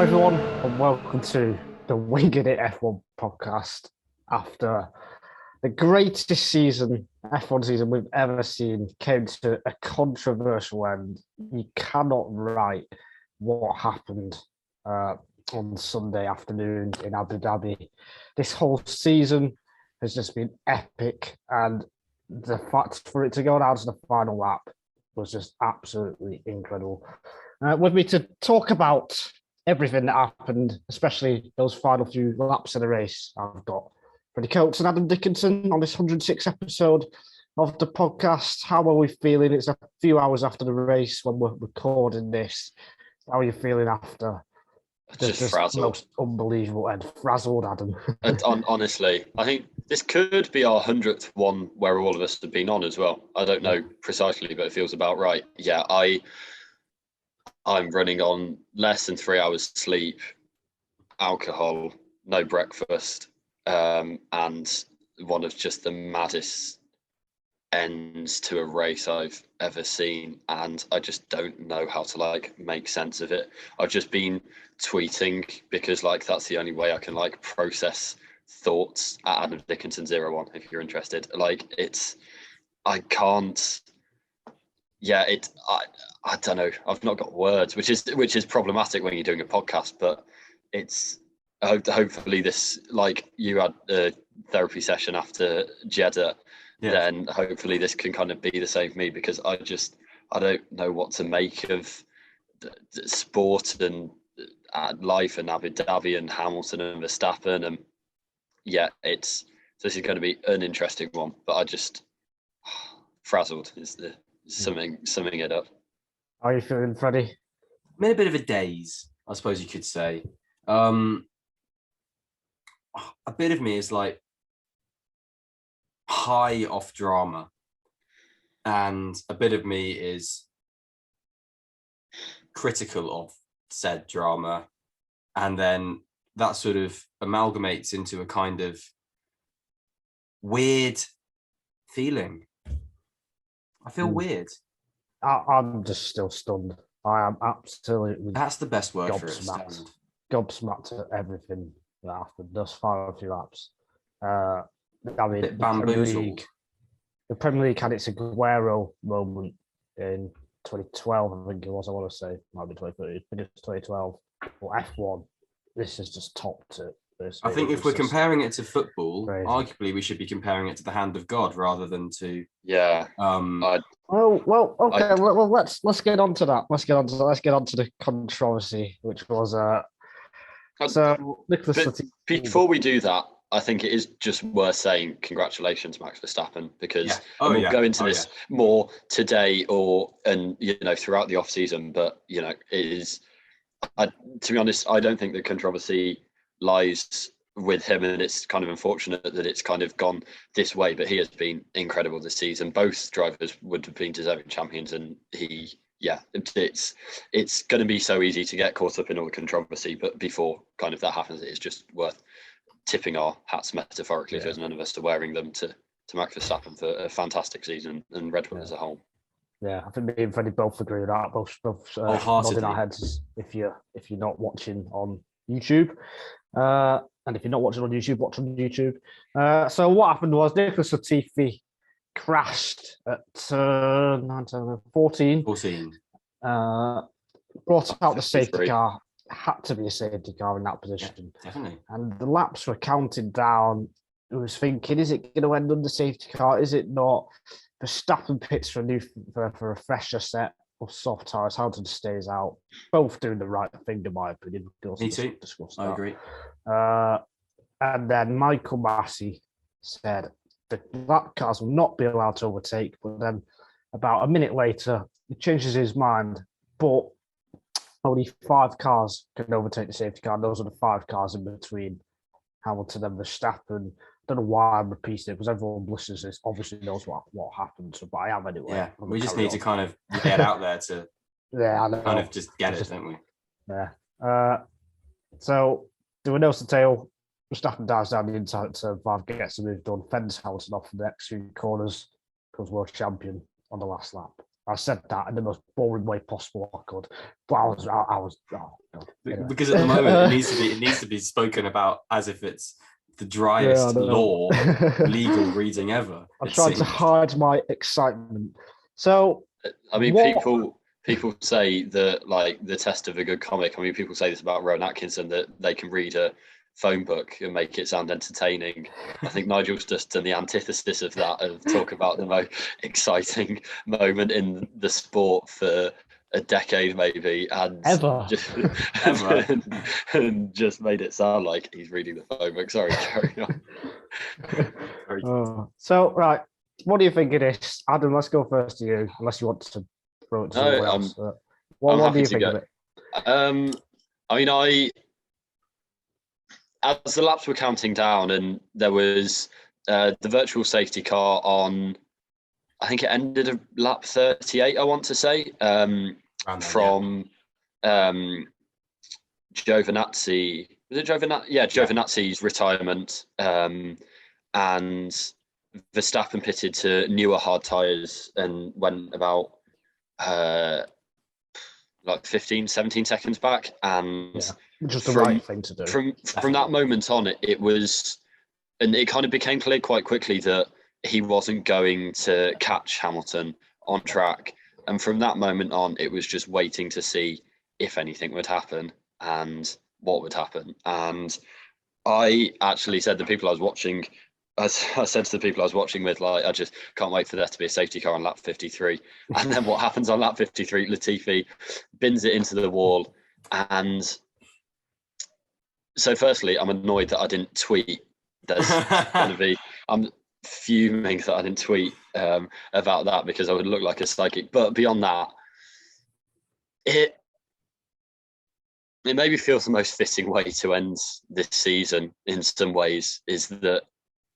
everyone, and welcome to the Winging It F1 podcast. After the greatest season, F1 season we've ever seen, came to a controversial end. You cannot write what happened on Sunday afternoon in Abu Dhabi. This whole season has just been epic, and the fact for it to go down to the final lap was just absolutely incredible. With me to talk about everything that happened, especially those final few laps of the race, I've got Freddie and Adam Dickinson on this 106th episode of the podcast. How are we feeling? It's a few hours after the race when we're recording this. How are you feeling after? Just frazzled. Most unbelievable and frazzled, Adam. Honestly, I think this could be our 100th one where all of us have been on as well. I don't know precisely, but it feels about right. Yeah, I'm running on less than 3 hours sleep, alcohol, no breakfast, and one of just the maddest ends to a race I've ever seen, and I just don't know how to make sense of it. I've just been tweeting because that's the only way I can process thoughts at Adam Dickinson 01 if you're interested. I can't. Yeah, I don't know. I've not got words, which is problematic when you're doing a podcast. But it's hopefully this, you had a therapy session after Jeddah, then hopefully this can kind of be the same for me, because I don't know what to make of the sport and life and Abu Dhabi and Hamilton and Verstappen, and this is going to be an interesting one. But I just frazzled is the summing it up. How are you feeling, Freddie? I'm in a bit of a daze, I suppose you could say. A bit of me is high off drama, and a bit of me is critical of said drama, and then that sort of amalgamates into a kind of weird feeling. I feel weird. I'm just still stunned. I am absolutely... That's the best word for it. Stunned. Gobsmacked at everything that happened. Those final few laps. I mean, the Premier League had its Aguero moment in 2012, I think it was. I want to say, might be 2013. I think it's 2012. But F1, this has just topped it. I think if we're comparing it to football, crazy. Arguably we should be comparing it to the hand of God rather than to okay. Well, let's get on to that. Let's get on to the controversy, which was Nicholas. Before we do that, I think it is just worth saying congratulations, Max Verstappen, because we'll go into this more today and throughout the off season. But it is. To be honest, I don't think the controversy lies with him, and it's kind of unfortunate that it's kind of gone this way, but he has been incredible this season. Both drivers would have been deserving champions, and it's going to be so easy to get caught up in all the controversy, but before kind of that happens, it's just worth tipping our hats metaphorically, because none of us are wearing them, to Max Verstappen for a fantastic season, and Red Bull as a whole. Yeah, I think me and Freddie both agree with that. Both nodding our heads if you're not watching on YouTube. And if you're not watching on YouTube, watch on YouTube. So what happened was Nicholas Latifi crashed at 14. Brought out the safety car. Had to be a safety car in that position. Yeah, definitely. And the laps were counting down. I was thinking, is it going to end on the safety car? Is it not? Verstappen pits for a fresher set of soft tyres. Hamilton stays out. Both doing the right thing, in my opinion. Me too. I agree. And then Michael Massey said the lap cars will not be allowed to overtake. But then about a minute later, he changes his mind. But only 5 cars can overtake the safety car. Those are the 5 cars in between Hamilton and Verstappen. I don't know why I'm repeating it, because everyone listens to this obviously knows what happened. So, but I am anyway. Yeah, we just need to kind of get out there to kind of just get it, don't we? Yeah. So there were no tail. Verstappen dives down the inside turn 5, gets the move done, fends Hamilton off for the next few corners, becomes world champion on the last lap. I said that in the most boring way possible I could, but I was. Oh God. Anyway. Because at the moment it needs to be spoken about as if it's the driest law legal reading ever. I'm trying to hide my excitement. So, I mean, people say that, like, the test of a good comic. I mean, people say this about Rowan Atkinson, that they can read a phone book and make it sound entertaining. I think Nigel's just done the antithesis of that, of talk about the most exciting moment in the sport for a decade maybe, and ever and just made it sound like he's reading the phone book. Sorry, carry on. So, right, what do you think it is? Adam, let's go first to you, unless you want to throw it to someone else. What do you think of it? I mean, as the laps were counting down and there was the virtual safety car on, I think it ended at lap 38, I want to say, from Giovinazzi. Was it Giovinazzi? Yeah, Giovinazzi's retirement. And Verstappen pitted to newer hard tyres and went about like 15, 17 seconds back. And just the right thing to do. From that moment on, it was, and it kind of became clear quite quickly that he wasn't going to catch Hamilton on track. And from that moment on, it was just waiting to see if anything would happen and what would happen. And I actually said to the people I was watching, as I said to the people I was watching with, like, I just can't wait for there to be a safety car on lap 53. And then what happens on lap 53? Latifi bins it into the wall. And so firstly, I'm annoyed that I didn't tweet. I'm fuming that I didn't tweet about that, because I would look like a psychic. But beyond that, it maybe feels the most fitting way to end this season in some ways, is that,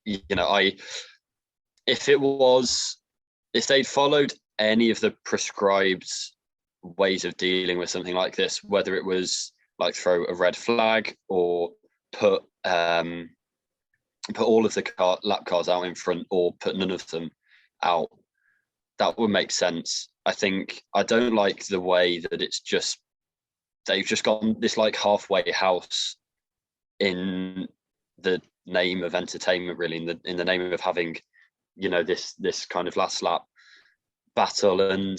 you know, if they'd followed any of the prescribed ways of dealing with something like this, whether it was like throw a red flag or put all of the lap cars out in front, or put none of them out, that would make sense. I don't like the way that they've just gone this like halfway house in the name of entertainment, really, in the name of having, you know, this kind of last lap battle. And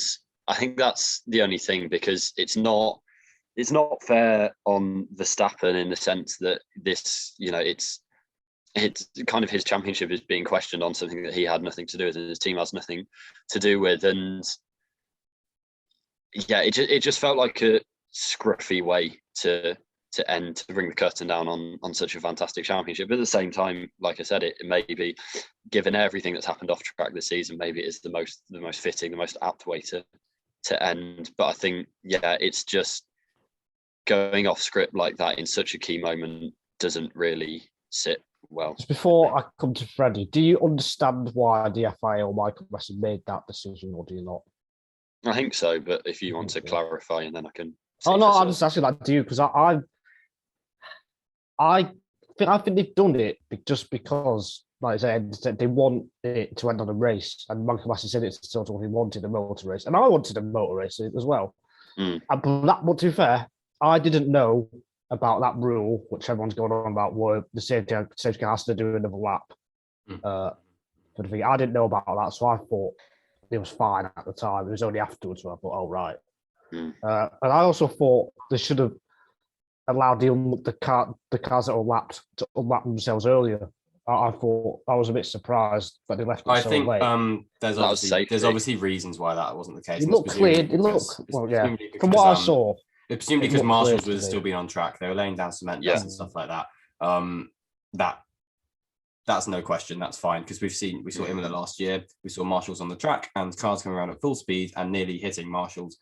I think that's the only thing, because it's not fair on Verstappen, in the sense that this, you know, it's kind of his championship is being questioned on something that he had nothing to do with, and his team has nothing to do with. And yeah, it just felt like a scruffy way to bring the curtain down on such a fantastic championship. But at the same time, like I said, it may be, given everything that's happened off track this season, maybe it is the most fitting, the most apt way to end. But I think, yeah, it's just going off script like that in such a key moment doesn't really sit well. Just before I come to Freddie, do you understand why the FIA or Michael Messi made that decision, or do you not? I think so, but if you want to clarify, and then I can. Oh no, I'm just asking that to you, because I think they've done it just because, like I said, they want it to end on a race, and Michael Messi said it's sort of he wanted a motor race, and I wanted a motor race as well. But to be fair, I didn't know about that rule, which everyone's going on about, where the safety car has to do another lap. For the thing, I didn't know about that, so I thought it was fine at the time. It was only afterwards where I thought, oh right. And I also thought they should have allowed the cars that were lapped to unlap themselves earlier. I thought, I was a bit surprised that they left it so late. There's obviously reasons why that wasn't the case. It looked clear. From what I saw. Presumably because Marshall's was still being on track. They were laying down cement dust and stuff like that. That's no question. That's fine, because we saw Imola last year. We saw Marshall's on the track and cars coming around at full speed and nearly hitting Marshall's.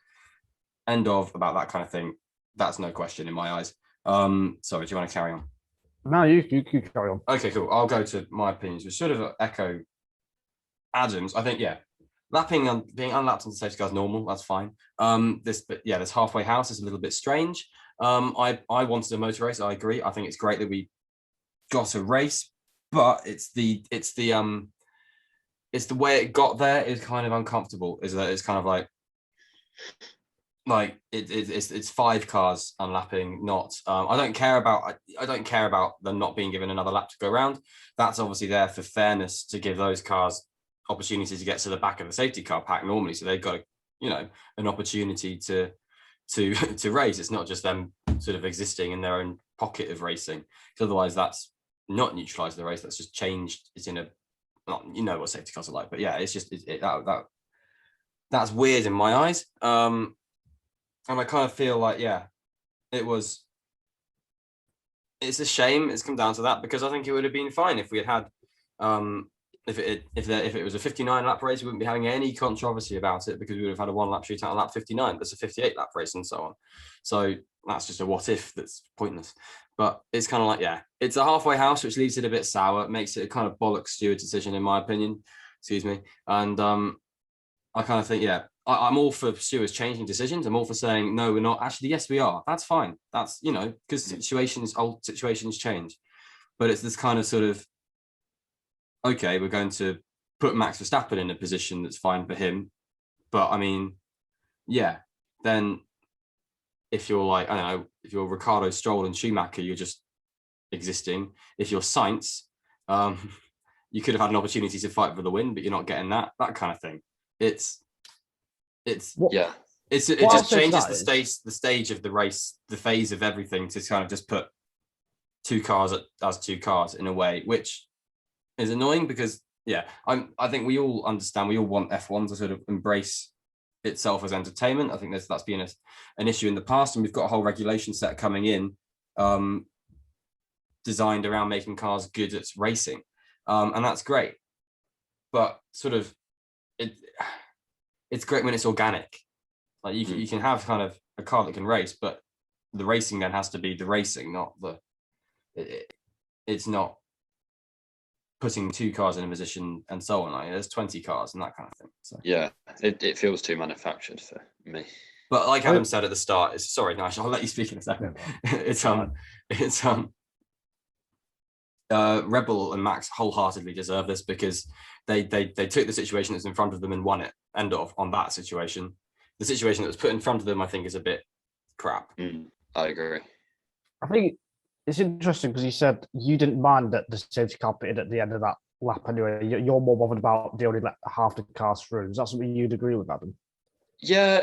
End of about that kind of thing. That's no question in my eyes. Sorry, do you want to carry on? No, you carry on. Okay, cool. I'll go to my opinions, which sort of echo Adam's. I think, lapping and being unlapped on the safety car is normal. That's fine. This halfway house is a little bit strange. I wanted a motor race. I agree. I think it's great that we got a race, but it's the way it got there is kind of uncomfortable. Is that it's kind of like, Like it's 5 cars unlapping, not I don't care about them not being given another lap to go around. That's obviously there for fairness, to give those cars opportunity to get to the back of the safety car pack normally, so they've got an opportunity to race. It's not just them sort of existing in their own pocket of racing, because otherwise that's not neutralized the race, that's just changed. It's in a, not, what safety cars are like, but yeah, it's just that's weird in my eyes. And I kind of feel like, it's a shame it's come down to that, because I think it would have been fine if we had if it was a 59 lap race, we wouldn't be having any controversy about it, because we would have had a 1 lap shootout on lap 59. That's a 58 lap race and so on. So that's just a what if that's pointless. But it's kind of like, it's a halfway house, which leaves it a bit sour. It makes it a kind of bollocks steward decision, in my opinion. Excuse me. And I kind of think, I'm all for stewards changing decisions. I'm all for saying, no, we're not. Actually, yes, we are. That's fine. That's, because old situations change. But it's this kind of sort of, okay, we're going to put Max Verstappen in a position that's fine for him. But I mean, then if you're like, I don't know, if you're Ricardo, Stroll and Schumacher, you're just existing. If you're Sainz, you could have had an opportunity to fight for the win, but you're not getting that kind of thing. It just changes the stage of the race, the phase of everything, to kind of just put 2 cars as 2 cars in a way, which is annoying, because I think we all understand, we all want F1 to sort of embrace itself as entertainment. I think that's been an issue in the past, and we've got a whole regulation set coming in, designed around making cars good at racing, and that's great. But sort of it's great when it's organic. Like you can have kind of a car that can race, but the racing then has to be the racing, not it's not putting 2 cars in a position and so on. Like, there's 20 cars and that kind of thing. So it feels too manufactured for me. But like Adam said at the start, sorry, Nigel, I'll let you speak in a second. Rebel and Max wholeheartedly deserve this, because they took the situation that's in front of them and won it. End of on that situation. The situation that was put in front of them, I think, is a bit crap. I agree. I think it's interesting, because you said you didn't mind that the safety car pitted at the end of that lap anyway. You're more bothered about they only let half the cars through. Is that something you'd agree with, Adam? Yeah,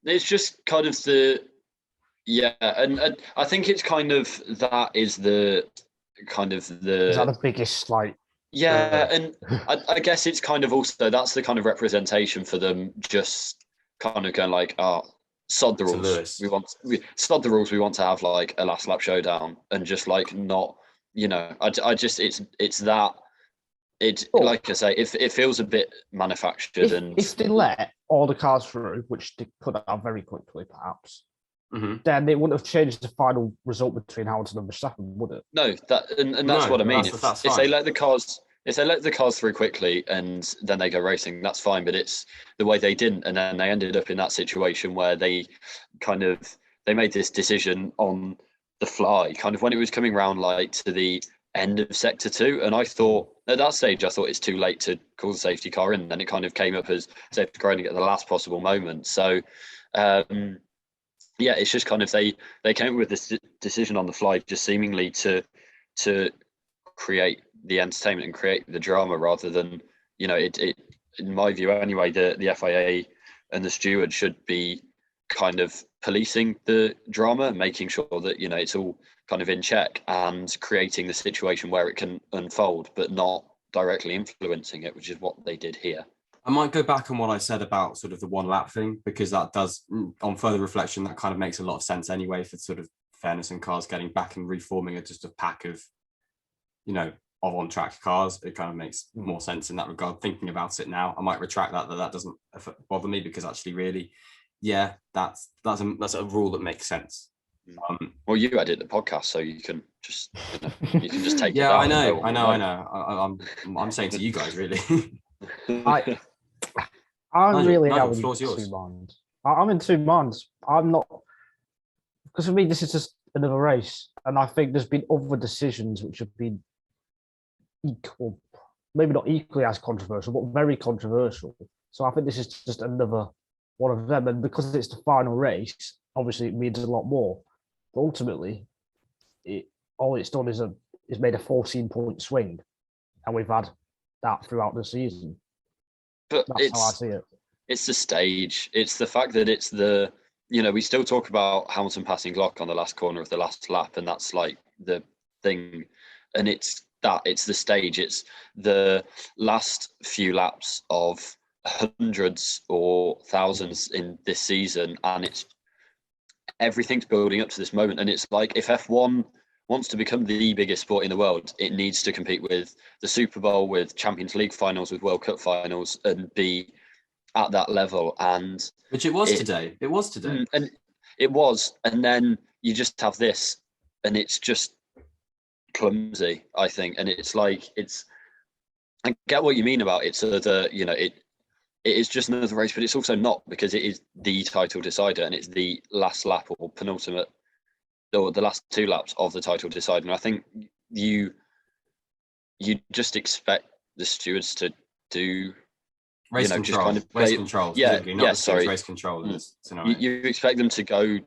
it's just kind of and I think it's kind of that is the kind of the. Is that the biggest like? Yeah, and I guess it's kind of also that's the kind of representation for them, just kind of going like, sod the rules. Sod the rules. We want to have like a last lap showdown, and just like not, I just it's that. Like I say, it feels a bit manufactured. If they let all the cars through, which they could have very quickly, perhaps, then it wouldn't have changed the final result between Hamilton and Verstappen, would it? No, that's what I mean. If they let the cars through quickly and then they go racing, that's fine. But it's the way they didn't, and then they ended up in that situation where they made this decision on the fly, kind of when it was coming around like to the end of sector 2, and I thought at that stage it's too late to call the safety car in. Then it kind of came up as safety car in at the last possible moment. So it's just kind of they came up with this decision on the fly, just seemingly to create the entertainment and create the drama, rather than it in my view anyway, the FIA and the steward should be kind of policing the drama, making sure that it's all kind of in check and creating the situation where it can unfold, but not directly influencing it, which is what they did here. I might go back on what I said about sort of the 1 lap thing, because that does, on further reflection, that kind of makes a lot of sense anyway, for sort of fairness and cars getting back and reforming just a pack of, of on-track cars. It kind of makes more sense in that regard. Thinking about it now, I might retract that doesn't bother me, because actually really, that's a rule that makes sense. Well, you edit the podcast, so you can just take it out. I know. I'm saying to you guys, really. I'm really in 2 minds. I'm in 2 minds. I'm not, because for me this is just another race, and I think there's been other decisions which have been equal, maybe not equally as controversial, but very controversial. So I think this is just another one of them. And because it's the final race, obviously it means a lot more. But ultimately, all it's done is made a 14-point swing, and we've had that throughout the season. But That's how I see it. It's the stage. It's the fact that it's the, we still talk about Hamilton passing Glock on the last corner of the last lap, and that's like the thing. And it's the stage. It's the last few laps of hundreds or thousands in this season, and it's everything's building up to this moment. And it's like, if F1 wants to become the biggest sport in the world, it needs to compete with the Super Bowl, with Champions League finals, with World Cup finals, and be at that level. And which it was today. It was today. And it was. And then you just have this, and it's just clumsy, I think. And it's like, I get what you mean about it. So it is just another race, but it's also not, because it is the title decider, and it's the last lap or penultimate, or the last 2 laps of the title decider. And I think you just expect the stewards to do race control. Just kind of race control. Race control in this scenario. You expect them to go,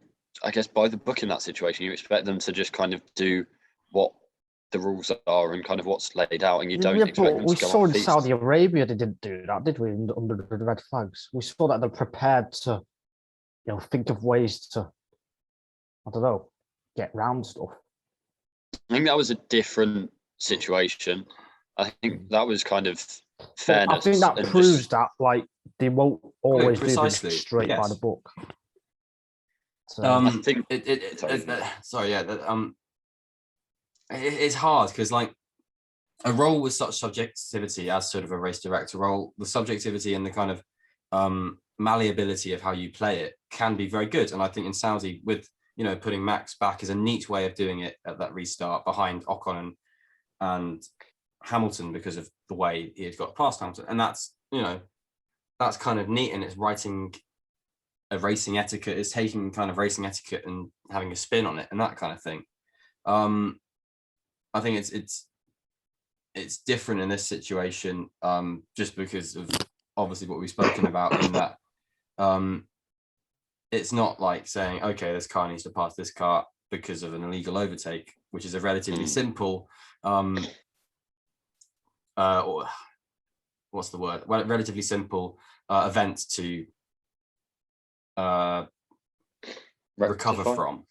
I guess, by the book in that situation. You expect them to just kind of do what the rules are and kind of what's laid out, and you don't expect them to go. We saw in Saudi Arabia they didn't do that, did we? Under the red flags, we saw that they're prepared to, think of ways to, I don't know, get round stuff. I think that was a different situation. I think that was kind of fairness. I think that proves that they won't always do things straight by the book. So, I think it's hard because a role with such subjectivity as sort of a race director role, the subjectivity and the kind of malleability of how you play it can be very good. And I think in Saudi, with putting Max back is a neat way of doing it at that restart behind Ocon and Hamilton, because of the way he had got past Hamilton. And that's kind of neat, and it's writing a racing etiquette, it's taking kind of racing etiquette and having a spin on it and that kind of thing. I think it's different in this situation, just because of obviously what we've spoken about, in that it's not like saying, okay, this car needs to pass this car because of an illegal overtake, which is a relatively simple or what's the word? Well, relatively simple event to recover from.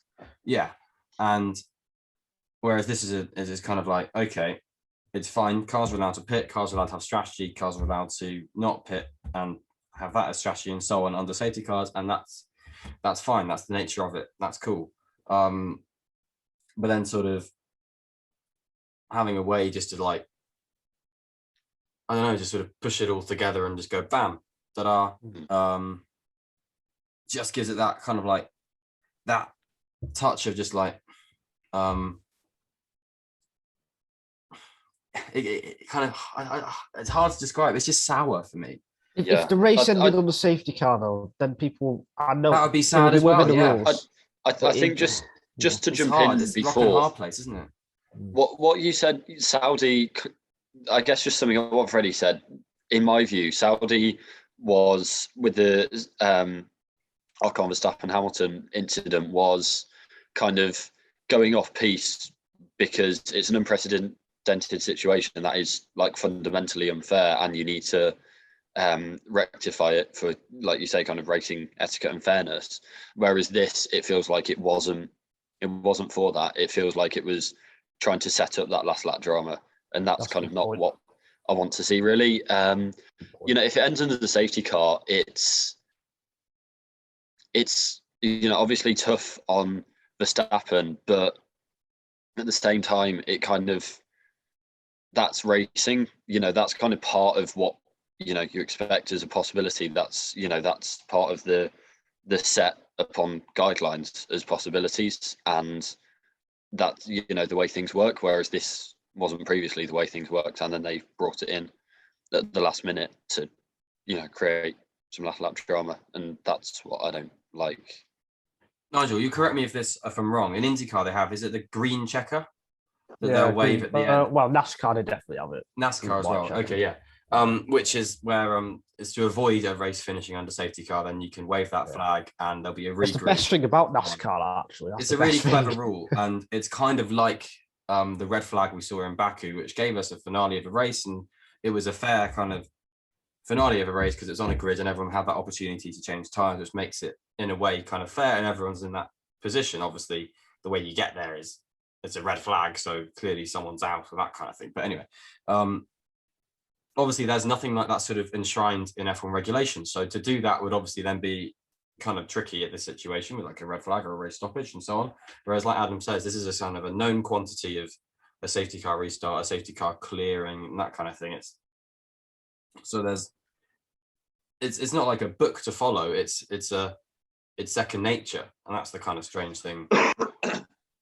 Yeah. And whereas this is kind of like, okay, it's fine. Cars are allowed to pit, cars are allowed to have strategy, cars are allowed to not pit and have that as strategy and so on under safety cars. And that's fine. That's the nature of it. That's cool. But then sort of having a way just to I don't know, just sort of push it all together and just go bam, ta-da. Just gives it that kind of that touch of just it kind of, it's hard to describe. It's just sour for me. If the race ended on the safety car, though, then people, I know that would be sad as well. Yeah. I think just to jump in it's before, a hard place, isn't it? What you said, Saudi, I guess just summing up what Freddie said. In my view, Saudi was, with the Ocon Verstappen Hamilton incident, was kind of going off piece because it's an unprecedented situation, and that is fundamentally unfair, and you need to rectify it for, like you say, kind of racing etiquette and fairness. Whereas this, it feels like it wasn't for that. It feels like it was trying to set up that last lap drama, and that's kind of not what I want to see, really. If it ends under the safety car, it's obviously tough on Verstappen, but at the same time, it kind of, that's racing. That's kind of part of what you expect as a possibility. That's part of the set upon guidelines as possibilities, and that's the way things work. Whereas this wasn't previously the way things worked, and then they brought it in at the last minute to create some last lap drama, and that's what I don't like. Nigel, you correct me if I'm wrong. In IndyCar, they have, is it the green checker that they'll wave at the end? Well, NASCAR, they definitely have it. NASCAR as well. Checker. Okay, yeah. which is where is to avoid a race finishing under safety car. Then you can wave that flag, and there'll be a regroup. It's the best thing about NASCAR, actually. It's a really clever rule, and it's kind of like the red flag we saw in Baku, which gave us a finale of a race, and it was a fair kind of finale of a race because it was on a grid and everyone had that opportunity to change tires, which makes it in a way kind of fair, and everyone's in that position. Obviously, the way you get there is it's a red flag, so clearly someone's out for that kind of thing. But anyway, obviously there's nothing like that sort of enshrined in F1 regulations. So to do that would obviously then be kind of tricky at this situation with like a red flag or a race stoppage and so on. Whereas like Adam says, this is a kind of a known quantity of a safety car restart, a safety car clearing, and that kind of thing. It's not like a book to follow. It's second nature, and that's the kind of strange thing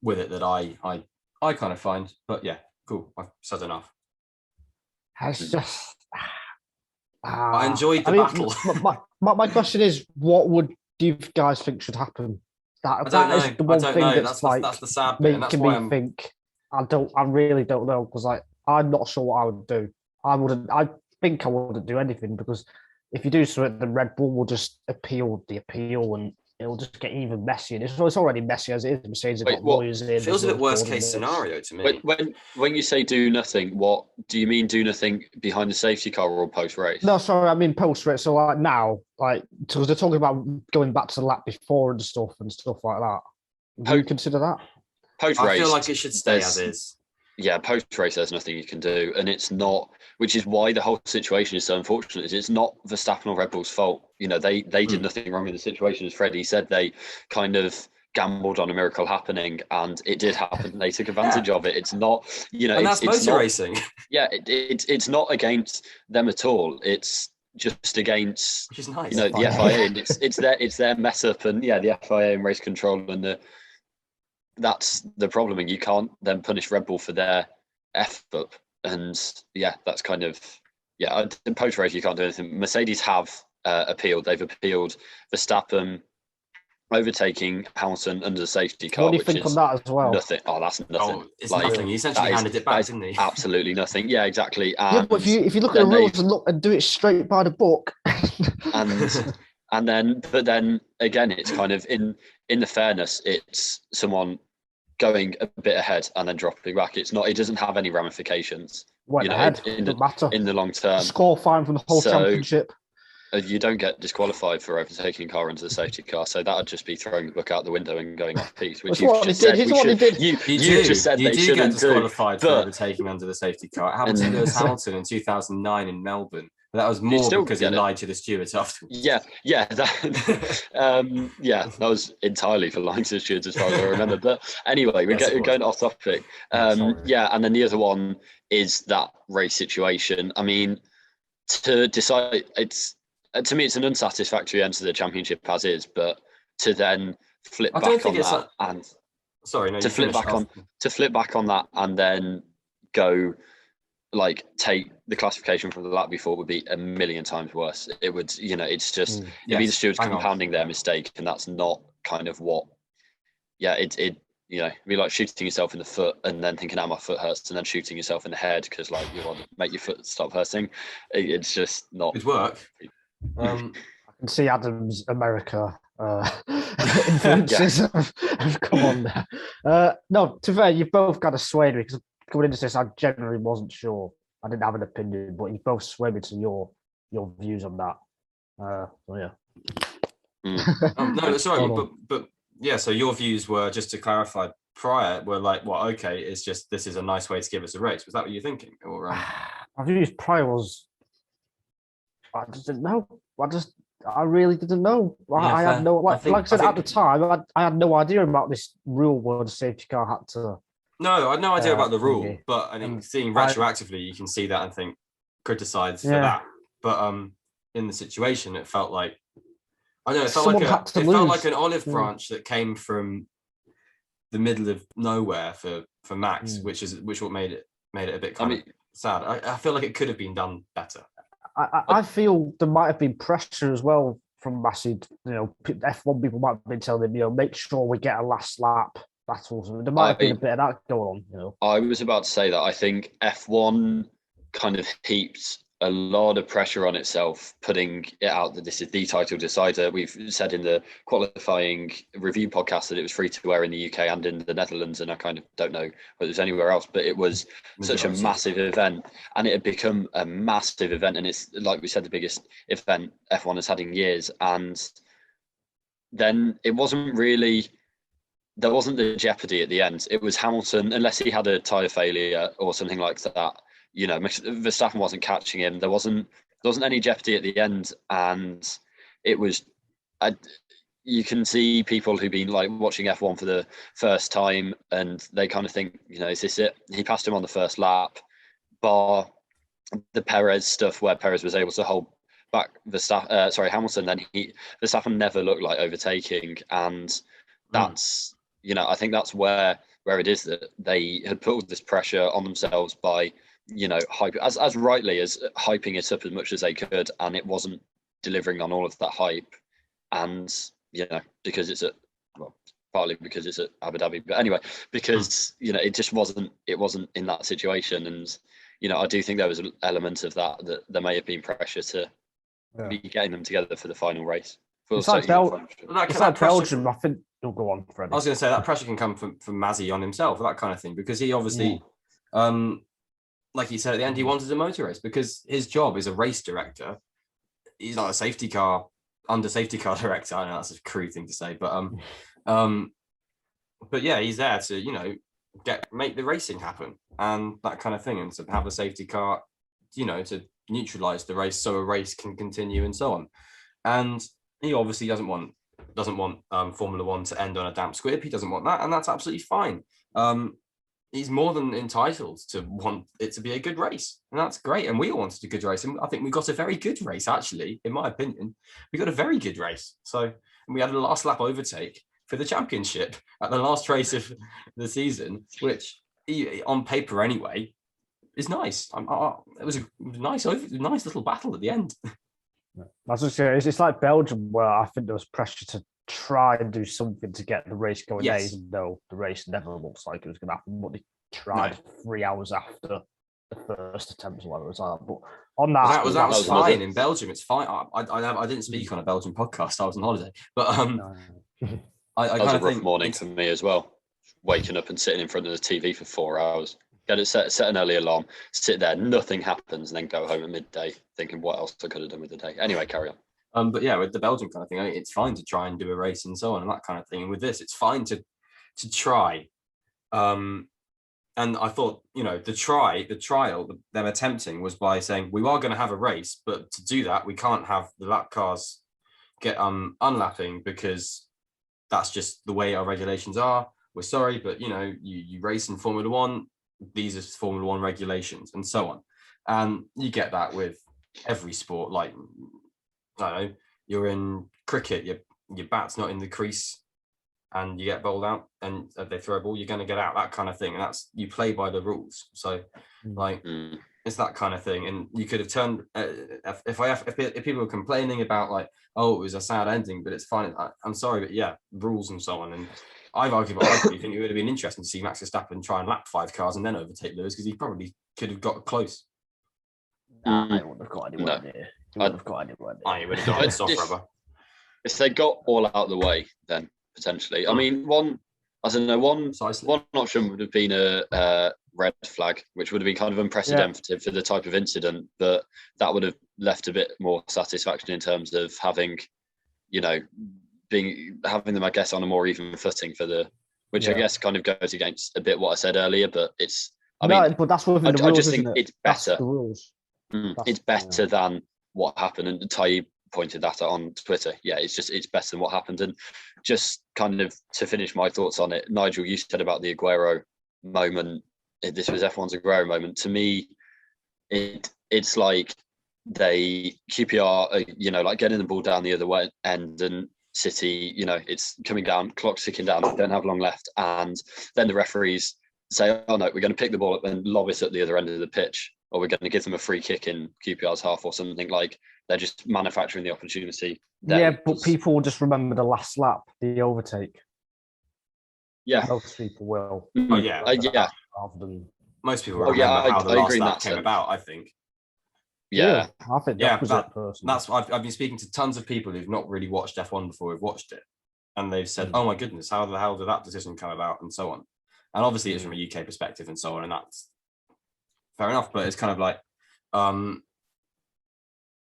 with it that I kind of find. But yeah, cool. I've said enough. It's just. I enjoyed the battle. My question is, what would you guys think should happen? That is the one thing that's the sad bit. Making me think. I really don't know, because I'm not sure what I would do. I think I wouldn't do anything, because if you do so, then Red Bull will just appeal the appeal, and it'll just get even messier. It's already messy as it is. Mercedes have got lawyers in. It feels a bit worst case scenario to me. When you say do nothing, what do you mean? Do nothing behind the safety car or post race? No, sorry, I mean post race. So now, because they're talking about going back to the lap before and stuff like that. Do you consider that? Post race, I feel like it should stay as is. Yeah, post race, there's nothing you can do, and it's not. Which is why the whole situation is so unfortunate. It's not Verstappen or Red Bull's fault. You know, they did nothing wrong in the situation. As Freddie said, they kind of gambled on a miracle happening, and it did happen. They took advantage of it. It's not, and that's motor racing. Yeah, it's not against them at all. It's just against, which is nice. The FIA. And it's their mess up, and the FIA and race control, and that's the problem. And you can't then punish Red Bull for their F up. And that's kind of in post race you can't do anything. Mercedes have appealed. They've appealed Verstappen overtaking Hamilton under the safety car. What do you think on that as well? Nothing. Oh, that's nothing. Oh, it's nothing. He essentially handed it back, didn't he? Absolutely nothing. Yeah, exactly. And but if you look at the rules and do it straight by the book, but then again, it's kind of in the fairness. It's someone going a bit ahead and then dropping back. It doesn't have any ramifications. Doesn't matter in the long term. Score fine from the whole championship. You don't get disqualified for overtaking a car into the safety car, so that would just be throwing the book out the window and going off piece. Which you just said you just said they shouldn't get disqualified for overtaking under the safety car. It happened to Lewis Hamilton in 2009 in Melbourne. But that was more because he lied to the stewards afterwards. That was entirely for lying to the stewards as far as I remember. But anyway, we're going off topic. And then the other one is that race situation. I mean, to decide, to me, it's an unsatisfactory end to the championship as is. But to then flip back on that to flip back on that and then go. Take the classification from the lap before would be a million times worse. It would, it's just it'd be the stewards compounding their mistake, and that's not kind of what. Yeah, it'd be like shooting yourself in the foot and then thinking, my foot hurts, and then shooting yourself in the head because you want to make your foot stop hurting. It's just not. Good work. I can see Adam's America influences have come on there. No, to be fair, you both got to sway me because. Coming into this, I generally wasn't sure. I didn't have an opinion, but you both sway me to your views on that. No, sorry, but yeah. So your views were, just to clarify, prior were okay, it's just this is a nice way to give us a race. Was that what you're thinking? Or my views prior was, I just didn't know. I really didn't know. I had no like I said at the time. I had no idea about this rule where the safety car had to. No, I had no idea about the rule, but I think seeing retroactively, you can see that and think criticise for that. But in the situation, it felt like it felt like an olive branch that came from the middle of nowhere for Max, which what made it a bit kind of sad. I feel like it could have been done better. I feel there might have been pressure as well from Massey. F1 people might have been telling him, make sure we get a last lap. There might have been a bit of that going on. I was about to say that I think F1 kind of heaped a lot of pressure on itself, putting it out that this is the title decider. We've said in the qualifying review podcast that it was free to air in the UK and in the Netherlands, and I kind of don't know whether it was anywhere else, but it was such a massive event, and it had become a massive event, and it's, like we said, the biggest event F1 has had in years. And then it wasn't really, there wasn't the jeopardy at the end. It was Hamilton, unless he had a tyre failure or something like that. You know, Verstappen wasn't catching him. There wasn't any jeopardy at the end, and it was. You can see people who've been like watching F1 for the first time, and they kind of think, you know, is this it? He passed him on the first lap, bar the Perez stuff where Perez was able to hold back Hamilton. Then Verstappen never looked like overtaking, and that's you know, I think that's where it is that they had put all this pressure on themselves by, you know, as rightly as hyping it up as much as they could, and it wasn't delivering on all of that hype. And you know, because it's partly because it's at Abu Dhabi, but anyway, because you know, it just wasn't in that situation. And you know, I do think there was an element of that there may have been pressure to be getting them together for the final race. It's like Belgium. I think you'll go on, Freddie. I was going to say that pressure can come from Mazzy on himself, that kind of thing, because he obviously, like he said at the end, he wanted a motor race because his job is a race director. He's not a under safety car director. I know that's a crude thing to say, but yeah, he's there to, you know, make the racing happen and that kind of thing, and to have a safety car, you know, to neutralize the race so a race can continue and so on. And he obviously doesn't want Formula One to end on a damp squib. He doesn't want that, and that's absolutely fine. He's more than entitled to want it to be a good race, and that's great. And we all wanted a good race, and I think we got a very good race, actually. In my opinion, we got a very good race. So, and we had a last lap overtake for the championship at the last race of the season, which, on paper anyway, is nice. It was a nice little battle at the end. I was just saying, it's like Belgium, where I think there was pressure to try and do something to get the race going. Yes. Even though the race never looks like it was going to happen, but they tried 3 hours after the first attempt, or whatever it was like. But on that, that was fine in Belgium. It's fine. I didn't speak on a Belgian podcast. I was on holiday, but that was a rough morning for me as well. Waking up and sitting in front of the TV for 4 hours. Get it set an early alarm, sit there, nothing happens, and then go home at midday thinking what else I could have done with the day. Anyway, carry on. But yeah, with the Belgian kind of thing, it's fine to try and do a race and so on and that kind of thing. And with this, it's fine to try. And I thought, you know, the trial they're attempting was by saying we are going to have a race, but to do that, we can't have the lap cars get unlapping because that's just the way our regulations are. We're sorry, but you know, you race in Formula One. These are Formula One regulations and so on. And you get that with every sport. Like, I don't know, you're in cricket, your bat's not in the crease and you get bowled out and they throw a ball, you're going to get out, that kind of thing. And that's, you play by the rules. So like, it's that kind of thing. And you could have turned, if people were complaining about like, oh, it was a sad ending, but it's fine. I'm sorry, but yeah, rules and so on. And I've argued, but I think it would have been interesting to see Max Verstappen try and lap 5 cars and then overtake Lewis, because he probably could have got close. I wouldn't have got anywhere near. He wouldn't have got anywhere near. I would have done soft rubber. If they got all out of the way, then potentially. I mean, one option would have been a red flag, which would have been kind of unprecedented for the type of incident, but that would have left a bit more satisfaction in terms of having, you know, having them, I guess, on a more even footing for the, which I guess kind of goes against a bit what I said earlier, but it's, but that's within the rules. I just think it's better. The rules. It's better than what happened, and Tai pointed that out on Twitter. Yeah, it's better than what happened. And just kind of to finish my thoughts on it, Nigel, you said about the Aguero moment. This was F1's Aguero moment. To me, it's like QPR, you know, like getting the ball down the other way end, and City, you know, it's coming down, clock's ticking down, they don't have long left, and then the referees say, oh no, we're going to pick the ball up and lob it at the other end of the pitch, or we're going to give them a free kick in QPR's half or something. Like, they're just manufacturing the opportunity. Yeah, but people will just remember the last lap, the overtake. Yeah, most people will. Oh yeah, yeah. Most people remember how the last lap came about, I think. Yeah. I think the Yeah, opposite person. That's I've been speaking to tons of people who've not really watched F1 before, who've watched it, and they've said, "Oh my goodness, how the hell did that decision come about?" and so on. And obviously, it's from a UK perspective and so on, and that's fair enough. But it's kind of like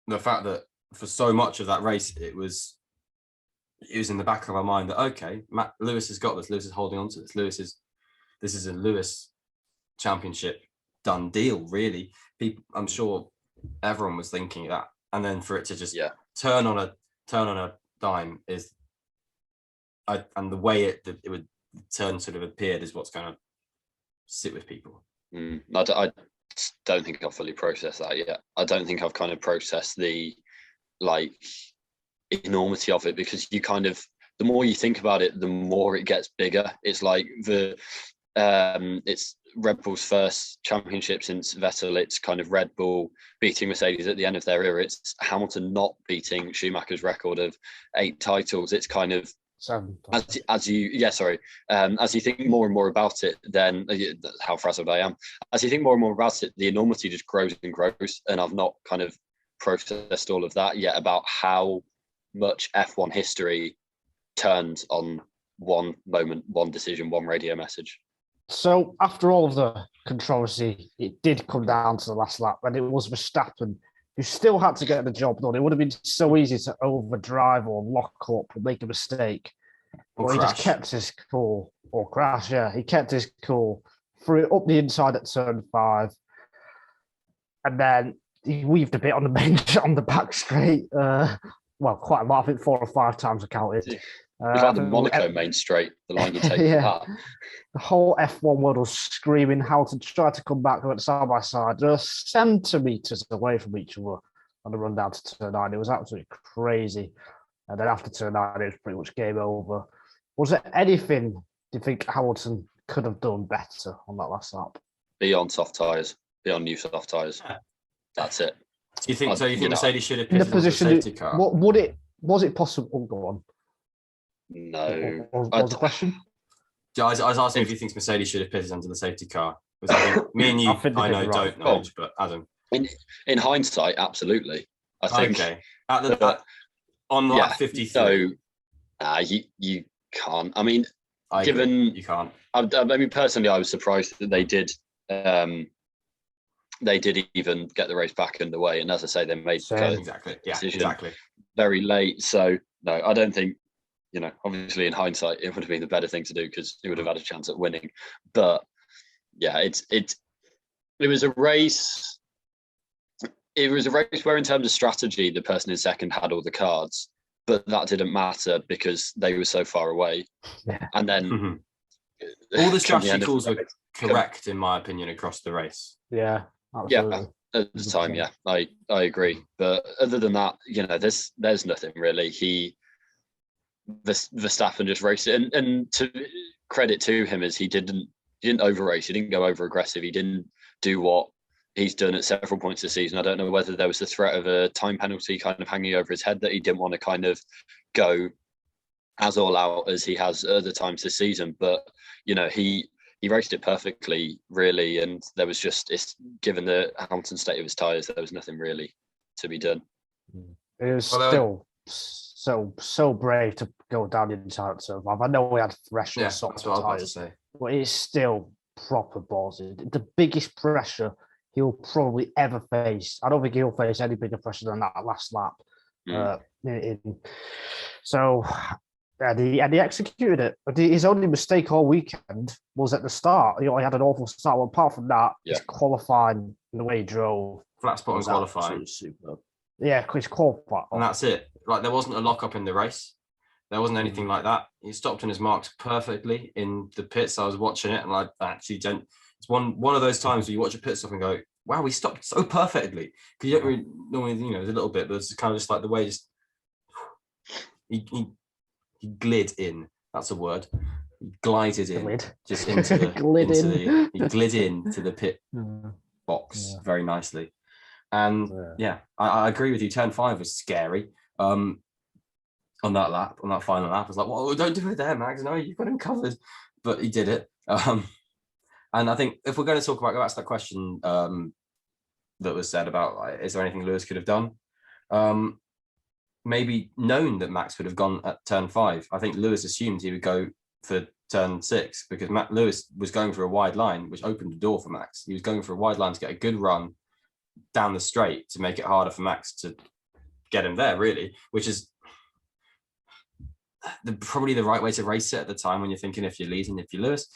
the fact that for so much of that race, it was in the back of our mind that okay, Lewis has got this. Lewis is holding on to this. This is a Lewis championship done deal. Really, people, I'm sure everyone was thinking that, and then for it to just turn on a dime is, and the way it would turn sort of appeared is what's going to sit with people. I don't think I've fully processed that yet. I don't think I've kind of processed the enormity of it, because you kind of, the more you think about it, the more it gets bigger. It's like it's Red Bull's first championship since Vettel. It's kind of Red Bull beating Mercedes at the end of their era. It's Hamilton not beating Schumacher's record of 8 titles. It's kind of, as you think more and more about it, then how frazzled I am. As you think more and more about it, the enormity just grows and grows, and I've not kind of processed all of that yet about how much F1 history turned on one moment, one decision, one radio message. So after all of the controversy, it did come down to the last lap, and it was Verstappen who still had to get the job done. It would have been so easy to overdrive or lock up or make a mistake. But he just kept his cool, or crash, he kept his cool, threw it up the inside at turn 5, and then he weaved a bit on the bench on the back straight. Well, quite a lot, I think 4 or 5 times I counted. It's like the Monaco main straight, the line you take from that. The whole F1 world was screaming how to try to come back, went side by side, just centimetres away from each other on the run down to turn 9. It was absolutely crazy. And then after turn 9, it was pretty much game over. Was there anything, do you think Hamilton could have done better on that last lap? Be on soft tyres, be on new soft tyres. That's it. Do you think so? You think Mercedes should have pitted into the safety car? Was it possible? Oh, go on. No. What was the question? I was asking if you think Mercedes should have pitted under the safety car. Because I think me and you, I know, don't know, but Adam. In hindsight, absolutely. I think. Okay. On lap 53. So, you can't. I mean, you can't. I mean, personally, I was surprised that they did. They did even get the race back underway, and as I say, they made decision very late. So no, I don't think. Obviously in hindsight, it would have been the better thing to do because he would have had a chance at winning. But yeah, it was a race. It was a race where, in terms of strategy, the person in second had all the cards, but that didn't matter because they were so far away. Yeah. And then all the strategy calls were correct, in my opinion, across the race. Yeah, absolutely. Yeah. At the time, yeah, I agree. But other than that, there's nothing really. Verstappen just raced it, and to credit to him is he didn't over race. He didn't go over aggressive. He didn't do what he's done at several points this season. I don't know whether there was the threat of a time penalty kind of hanging over his head that he didn't want to kind of go as all out as he has other times this season. But he raced it perfectly, really, and there was given the Hamilton state of his tyres, there was nothing really to be done. It was still so brave to go down the inside turn 5. I know we had fresh soft tyres, but it's still proper ballsy. The biggest pressure he'll probably ever face. I don't think he'll face any bigger pressure than that last lap. And he executed it. But his only mistake all weekend was at the start. He had an awful start. Well, apart from that, his qualifying, the way he drove, flat spot in qualifying, superb. Yeah, he's qualified, and that's it. Like, there wasn't a lock up in the race. There wasn't anything like that. He stopped on his marks perfectly in the pits. I was watching it, and I actually don't. It's one of those times where you watch a pit stop and go, "Wow, he stopped so perfectly." Because you don't really normally, there's a little bit, but it's kind of just like the way he glid in. That's a word. He glided in, just into the he glid into the pit box very nicely. And I agree with you. Turn 5 was scary. On that lap, on that final lap, I was like, "Well, don't do it there, Max. No, you've got him covered." But he did it. And I think if we're going to go back to that question, the that was said about, like, is there anything Lewis could have done? Maybe known that Max would have gone at turn 5. I think Lewis assumed he would go for turn 6 because Lewis was going for a wide line, which opened the door for Max. He was going for a wide line to get a good run down the straight to make it harder for Max to get him there, really, which is probably the right way to race it at the time when you're thinking if you're leading, if you're Lewis.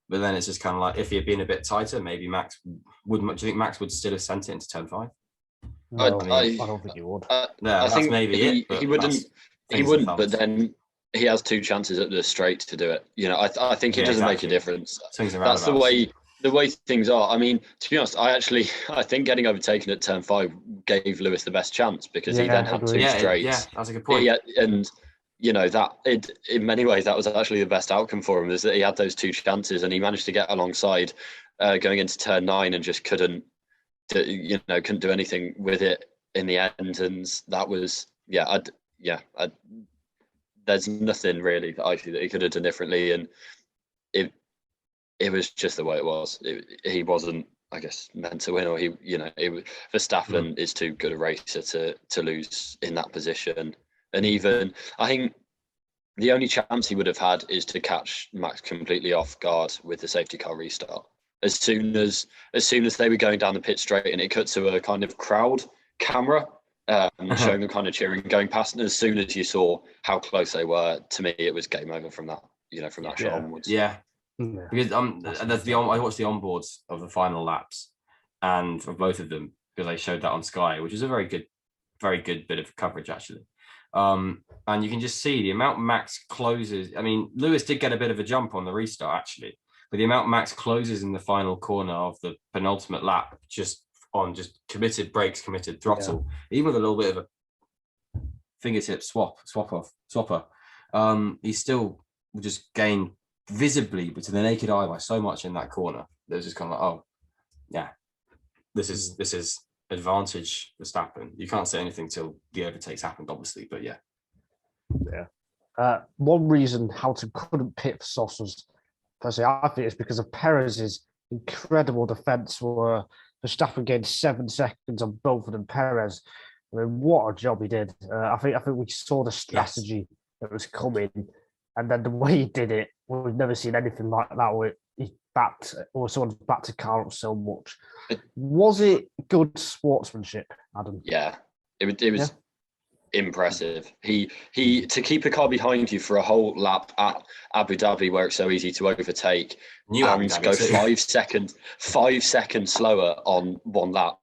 But then it's just kind of like, if he had been a bit tighter, maybe Max wouldn't. Do you think Max would still have sent it into turn 5? No, I don't think he would. I think maybe he wouldn't. He wouldn't. But then he has 2 chances at the straight to do it. You know, I think it doesn't make a difference. That's the way things are. I mean, to be honest, I think getting overtaken at turn 5 gave Lewis the best chance because he then had 2 straights. Yeah, that's a good point. And you know that in many ways that was actually the best outcome for him, is that he had those 2 chances and he managed to get alongside going into turn 9 and just couldn't do anything with it in the end. And that was there's nothing really that I think that he could have done differently, and it was just the way it was. He wasn't, I guess, meant to win, or Verstappen is too good a racer to lose in that position. And even I think the only chance he would have had is to catch Max completely off guard with the safety car restart. As soon as they were going down the pit straight and it cut to a kind of crowd camera showing them kind of cheering going past, and as soon as you saw how close they were, to me it was game over from that shot onwards. Yeah. Because I watched the onboards of the final laps and of both of them because they showed that on Sky, which is a very good bit of coverage actually. And you can just see the amount Max closes. I mean, Lewis did get a bit of a jump on the restart actually, but the amount Max closes in the final corner of the penultimate lap just committed brakes, committed throttle, even with a little bit of a fingertip swapper, he still just gained visibly, but to the naked eye, by so much in that corner. There's just kind of like, oh yeah, this is advantage Verstappen. You can't say anything till the overtakes happened, obviously, but yeah. One reason Hamilton couldn't pit for Sauce was, personally, I think it's because of Perez's incredible defence, where Verstappen gained 7 seconds on both of them. Perez, I mean, what a job he did. I think we saw the strategy that was coming, and then the way he did it, we've never seen anything like that, where he someone's backed a car up so much. Was it good sportsmanship, Adam? Yeah, it was impressive. He to keep a car behind you for a whole lap at Abu Dhabi, where it's so easy to overtake, and go 5 seconds slower on one lap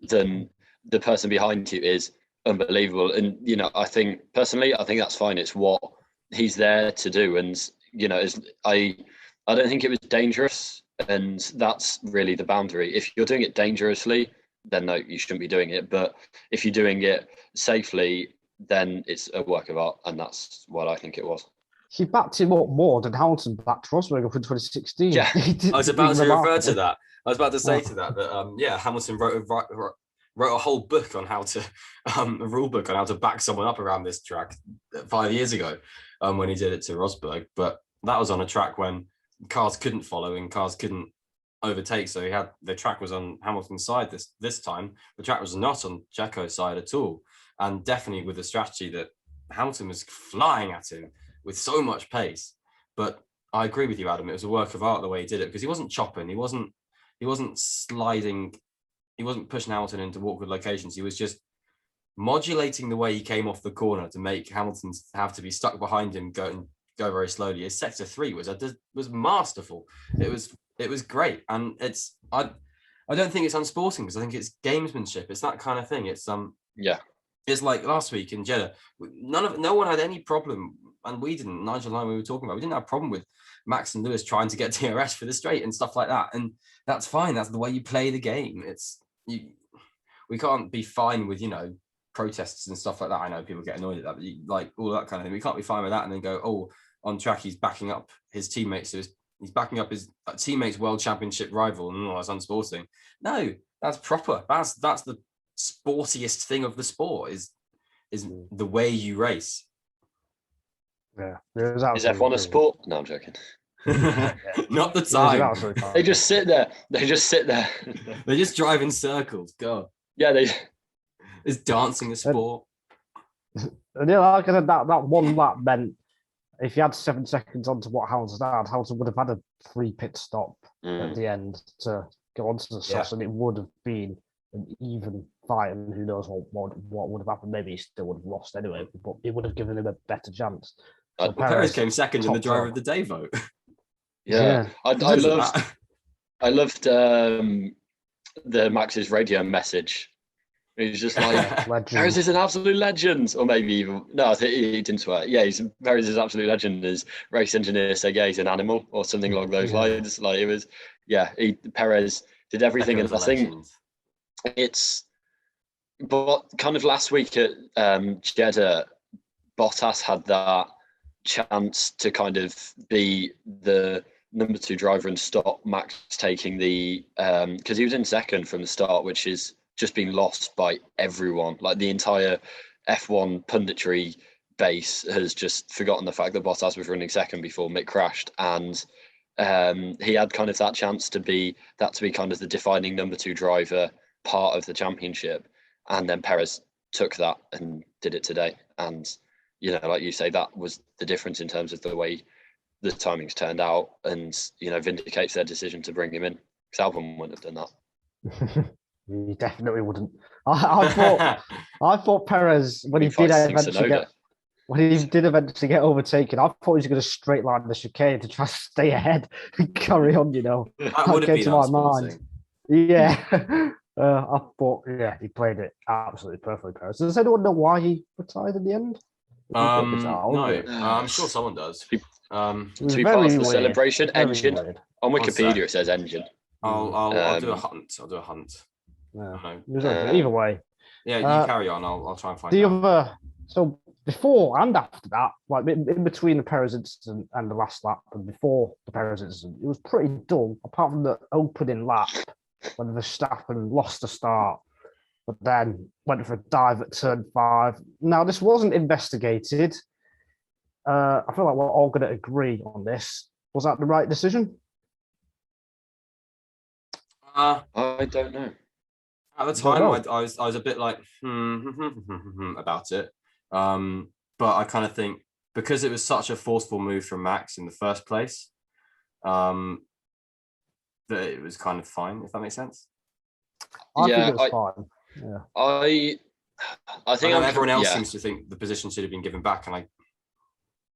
than the person behind you is unbelievable. And I think that's fine. It's what he's there to do, and I don't think it was dangerous, and that's really the boundary. If you're doing it dangerously, then no, you shouldn't be doing it. But if you're doing it safely, then it's a work of art, and that's what I think it was. He backed him up more than Hamilton backed Rosberg up in 2016. Yeah, I was about to refer to that. I was about to say to that Hamilton wrote a whole book on how to a rule book on how to back someone up around this track 5 years ago when he did it to Rosberg. But that was on a track when cars couldn't follow and cars couldn't overtake, so the track was on Hamilton's side this time. The track was not on Checo's side at all, and definitely with the strategy that Hamilton was flying at him with so much pace. But I agree with you, Adam, it was a work of art the way he did it, because he wasn't chopping, he wasn't sliding, he wasn't pushing Hamilton into awkward locations. He was just modulating the way he came off the corner to make Hamilton have to be stuck behind him, go very slowly. His sector 3 was masterful. It was great, and I don't think it's unsporting, because I think it's gamesmanship. It's that kind of thing. It's It's like last week in Jeddah. No one had any problem, and we didn't. Nigel and I, we were talking about, we didn't have a problem with Max and Lewis trying to get DRS for the straight and stuff like that, and that's fine. That's the way you play the game. We can't be fine with protests and stuff like that. I know people get annoyed at that, but like all that kind of thing. We can't be fine with that and then go, oh, on track he's backing up his teammates. So he's backing up his teammates' world championship rival, and that's unsporting. No, that's proper. That's the sportiest thing of the sport is the way you race. Yeah, is F1 a sport? No, I'm joking. Not the time. They just sit there. They just drive in circles. God. Yeah, they. Is dancing a sport? And like I said, that one lap meant if he had 7 seconds onto what Hamilton had, Hamilton would have had a free pit stop at the end to go onto the sauce, and it would have been an even fight. And who knows what would have happened? Maybe he still would have lost anyway, but it would have given him a better chance. So Perez came second in the driver of the day vote. Yeah. I loved the Max's radio message. He's just like, Perez is an absolute legend. Or maybe even, no, I think he didn't swear. Yeah, Perez is an absolute legend. His race engineer said, yeah, he's an animal or something along those lines. Like it was, Perez did everything. And I think but kind of last week at Jeddah, Bottas had that chance to kind of be the number 2 driver and stop Max taking the, because he was in second from the start, which is just being lost by everyone. Like the entire F1 punditry base has just forgotten the fact that Bottas was running second before Mick crashed, and he had kind of that chance to be kind of the defining number 2 driver part of the championship, and then Perez took that and did it today. And like you say, that was the difference in terms of the way the timings turned out, and vindicates their decision to bring him in, because Albon wouldn't have done that. He definitely wouldn't. I thought Perez, when he did eventually get overtaken, I thought he was going to straight line the chicane to try to stay ahead and carry on. That would have been to my mind. Yeah, I thought he played it absolutely perfectly. Perez. Does anyone know why he retired in the end? No, I'm sure someone does. To be part of the celebration, engine. Weird. On Wikipedia, it says engine. I'll do a hunt. Yeah. Either way. Yeah, you carry on. I'll try and find out. So before and after that, like in between the Perez incident and the last lap, and before the Perez incident, it was pretty dull, apart from the opening lap when Verstappen lost the start, but then went for a dive at turn 5. Now, this wasn't investigated. I feel like we're all going to agree on this. Was that the right decision? I don't know. At the time, I was a bit like about it, but I kind of think because it was such a forceful move from Max in the first place, that it was kind of fine. If that makes sense. I think it was fine. Yeah. I think everyone else seems to think the position should have been given back, and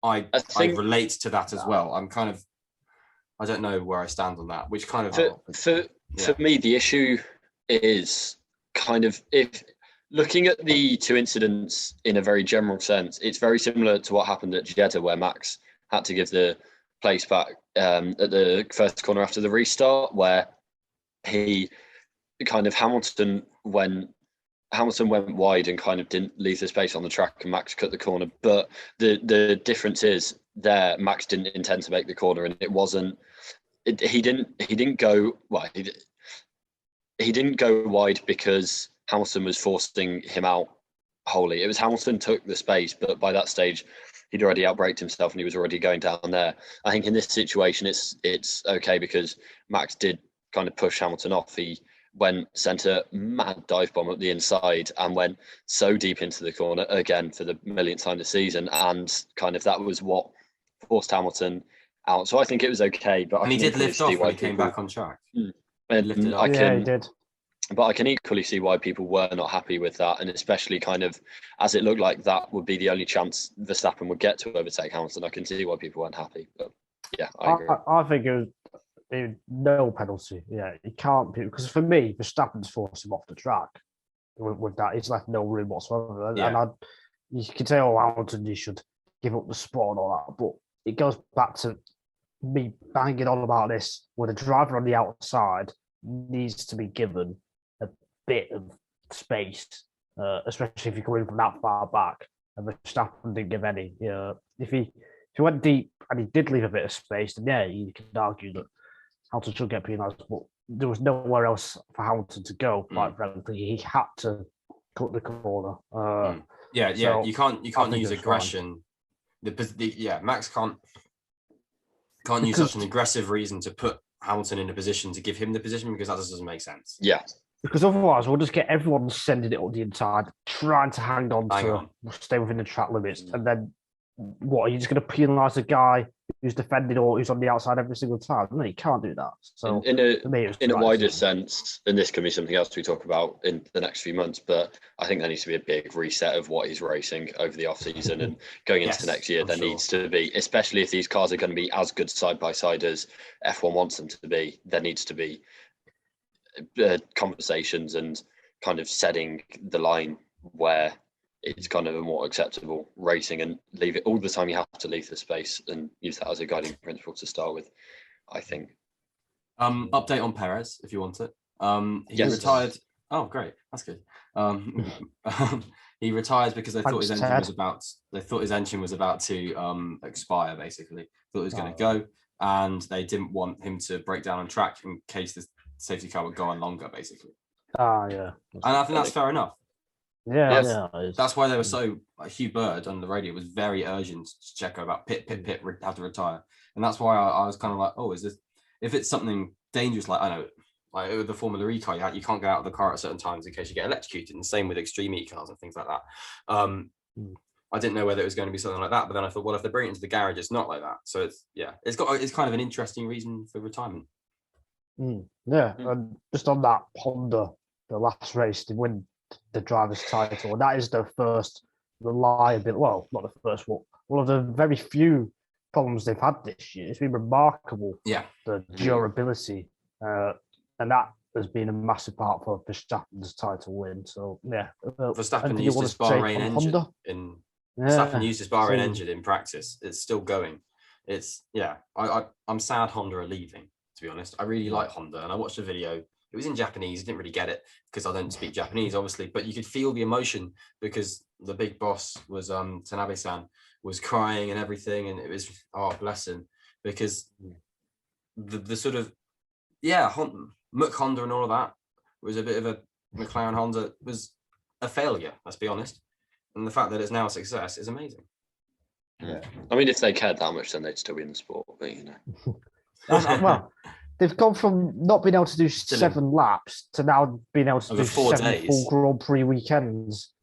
I relate to that as well. I don't know where I stand on that. Which kind of for me, the issue is kind of, if looking at the 2 incidents in a very general sense, it's very similar to what happened at Jeddah, where Max had to give the place back at the first corner after the restart, where he kind of Hamilton went wide and kind of didn't leave the space on the track, and Max cut the corner. But the difference is there, Max didn't intend to make the corner, and it wasn't. He didn't go wide because Hamilton was forcing him out wholly. It was Hamilton took the space, but by that stage, he'd already outbraked himself and he was already going down there. I think in this situation, it's okay because Max did kind of push Hamilton off. He sent a mad dive bomb up the inside and went so deep into the corner again for the millionth time this season, and kind of that was what forced Hamilton out. So I think it was okay, but he did lift off when he came back on track. He did. But I can equally see why people were not happy with that, and especially kind of as it looked like that would be the only chance Verstappen would get to overtake Hamilton. I can see why people weren't happy. But yeah, I agree. I think it was no penalty. Yeah, it can't be, because for me, Verstappen's forced him off the track with that. He's left no room whatsoever. Yeah. And you can say, Hamilton, you should give up the spot and all that, but it goes back to me banging on about this, where the driver on the outside needs to be given a bit of space, especially if you're coming from that far back. And Verstappen didn't give any. If he went deep and he did leave a bit of space, then you can argue that Hamilton should get penalised, but there was nowhere else for Hamilton to go. Quite frankly, he had to cut the corner. So you can't use aggression. Max can't use such an aggressive reason to put Hamilton in a position to give him the position, because that just doesn't make sense. Yeah, Because otherwise, we'll just get everyone sending it up the inside, trying to hang on to stay within the track limits. And then, what are you just going to penalise a guy who's defending or who's on the outside every single time? No, you can't do that. So, in a wider sense, and this can be something else we talk about in the next few months, but I think there needs to be a big reset of what he's racing over the off season and going into next year. There needs to be, especially if these cars are going to be as good side by side as F1 wants them to be, there needs to be conversations and kind of setting the line where it's kind of a more acceptable racing, and leave it all the time. You have to leave the space and use that as a guiding principle to start with, I think. Update on Perez if you want it. He retired. Oh, great, that's good. He retired because they thought his engine was about to expire. Basically, thought it was going to go, and they didn't want him to break down on track in case the safety car would go on longer. Basically, yeah, and I think that's fair enough. Yeah, that's why they were so. Hugh Bird on the radio was very urgent to Checo about pit, have to retire, and that's why I was kind of like, oh, is this? If it's something dangerous, like I know, like with the Formula E car, you can't get out of the car at certain times in case you get electrocuted, and the same with extreme E cars and things like that. I didn't know whether it was going to be something like that, but then I thought, well, if they bring it into the garage, it's not like that. So it's kind of an interesting reason for retirement. And just on that Honda, the last race to win the driver's title, and that is the first reliability. Well, not the first one. One of the very few problems they've had this year. It's been remarkable. Yeah, the durability, and that has been a massive part for Verstappen's title win. So Verstappen used his Bahrain engine Verstappen used his Bahrain engine in practice. It's still going. I'm sad Honda are leaving. To be honest, I really like Honda, and I watched a video. It was in Japanese. I didn't really get it because I don't speak Japanese, obviously, but you could feel the emotion because the big boss was Tanabe-san was crying and everything, and it was, oh, bless him, because the sort of Honda and all of that was a bit of a McLaren Honda was a failure. Let's be honest, and the fact that it's now a success is amazing. Yeah, I mean, if they cared that much, then they'd still be in the sport, but well, they've gone from not being able to do 7 laps to now being able to do 7 full Grand Prix weekends,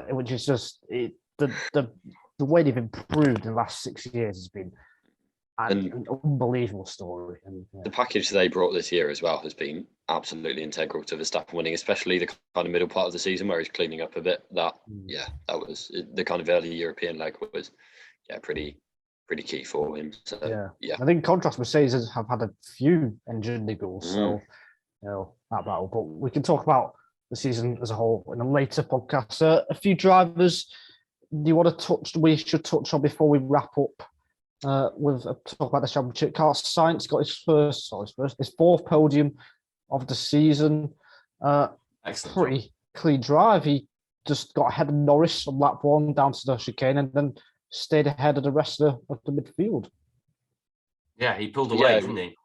which is just the way they've improved in the last 6 years has been an unbelievable story. And the package they brought this year as well has been absolutely integral to Verstappen winning, especially the kind of middle part of the season where he's cleaning up a bit. That was the kind of early European leg was pretty key for him. So, I think in contrast, Mercedes have had a few engine niggles, so that battle. But we can talk about the season as a whole in a later podcast. A few drivers we should touch on before we wrap up with talk about the championship. Carlos Sainz got his 4th podium of the season. Excellent. Pretty clean drive. He just got ahead of Norris on lap 1 down to the chicane, and then stayed ahead of the rest of the midfield. Yeah, he pulled away, didn't he?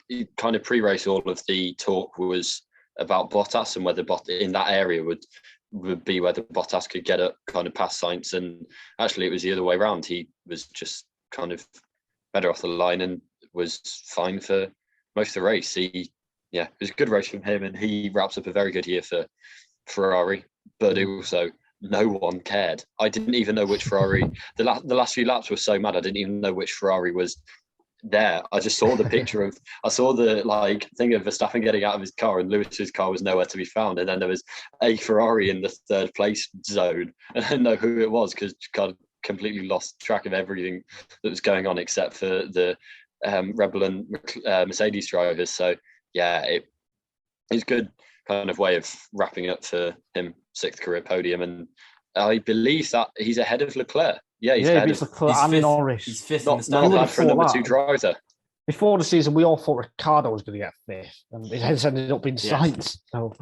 He kind of pre-race, all of the talk was about Bottas and whether in that area would be whether Bottas could get up kind of past Sainz, and actually it was the other way around. He was just kind of better off the line and was fine for most of the race. It was a good race from him, and he wraps up a very good year for Ferrari, but also no one cared. I didn't even know which Ferrari. The last few laps were so mad. I didn't even know which Ferrari was there. I just saw the picture I saw the thing of Verstappen getting out of his car, and Lewis's car was nowhere to be found. And then there was a Ferrari in the 3rd place zone, and I didn't know who it was because I completely lost track of everything that was going on except for the Red Bull and Mercedes drivers. So it's good kind of way of wrapping up for him, 6th career podium, and I believe that he's ahead of Leclerc. Yeah, he's ahead of Leclerc and Norris. He's 5th. Not bad for a number 2 driver. Before the season, we all thought Ricciardo was going to get 5th, and it has ended up being Sainz. So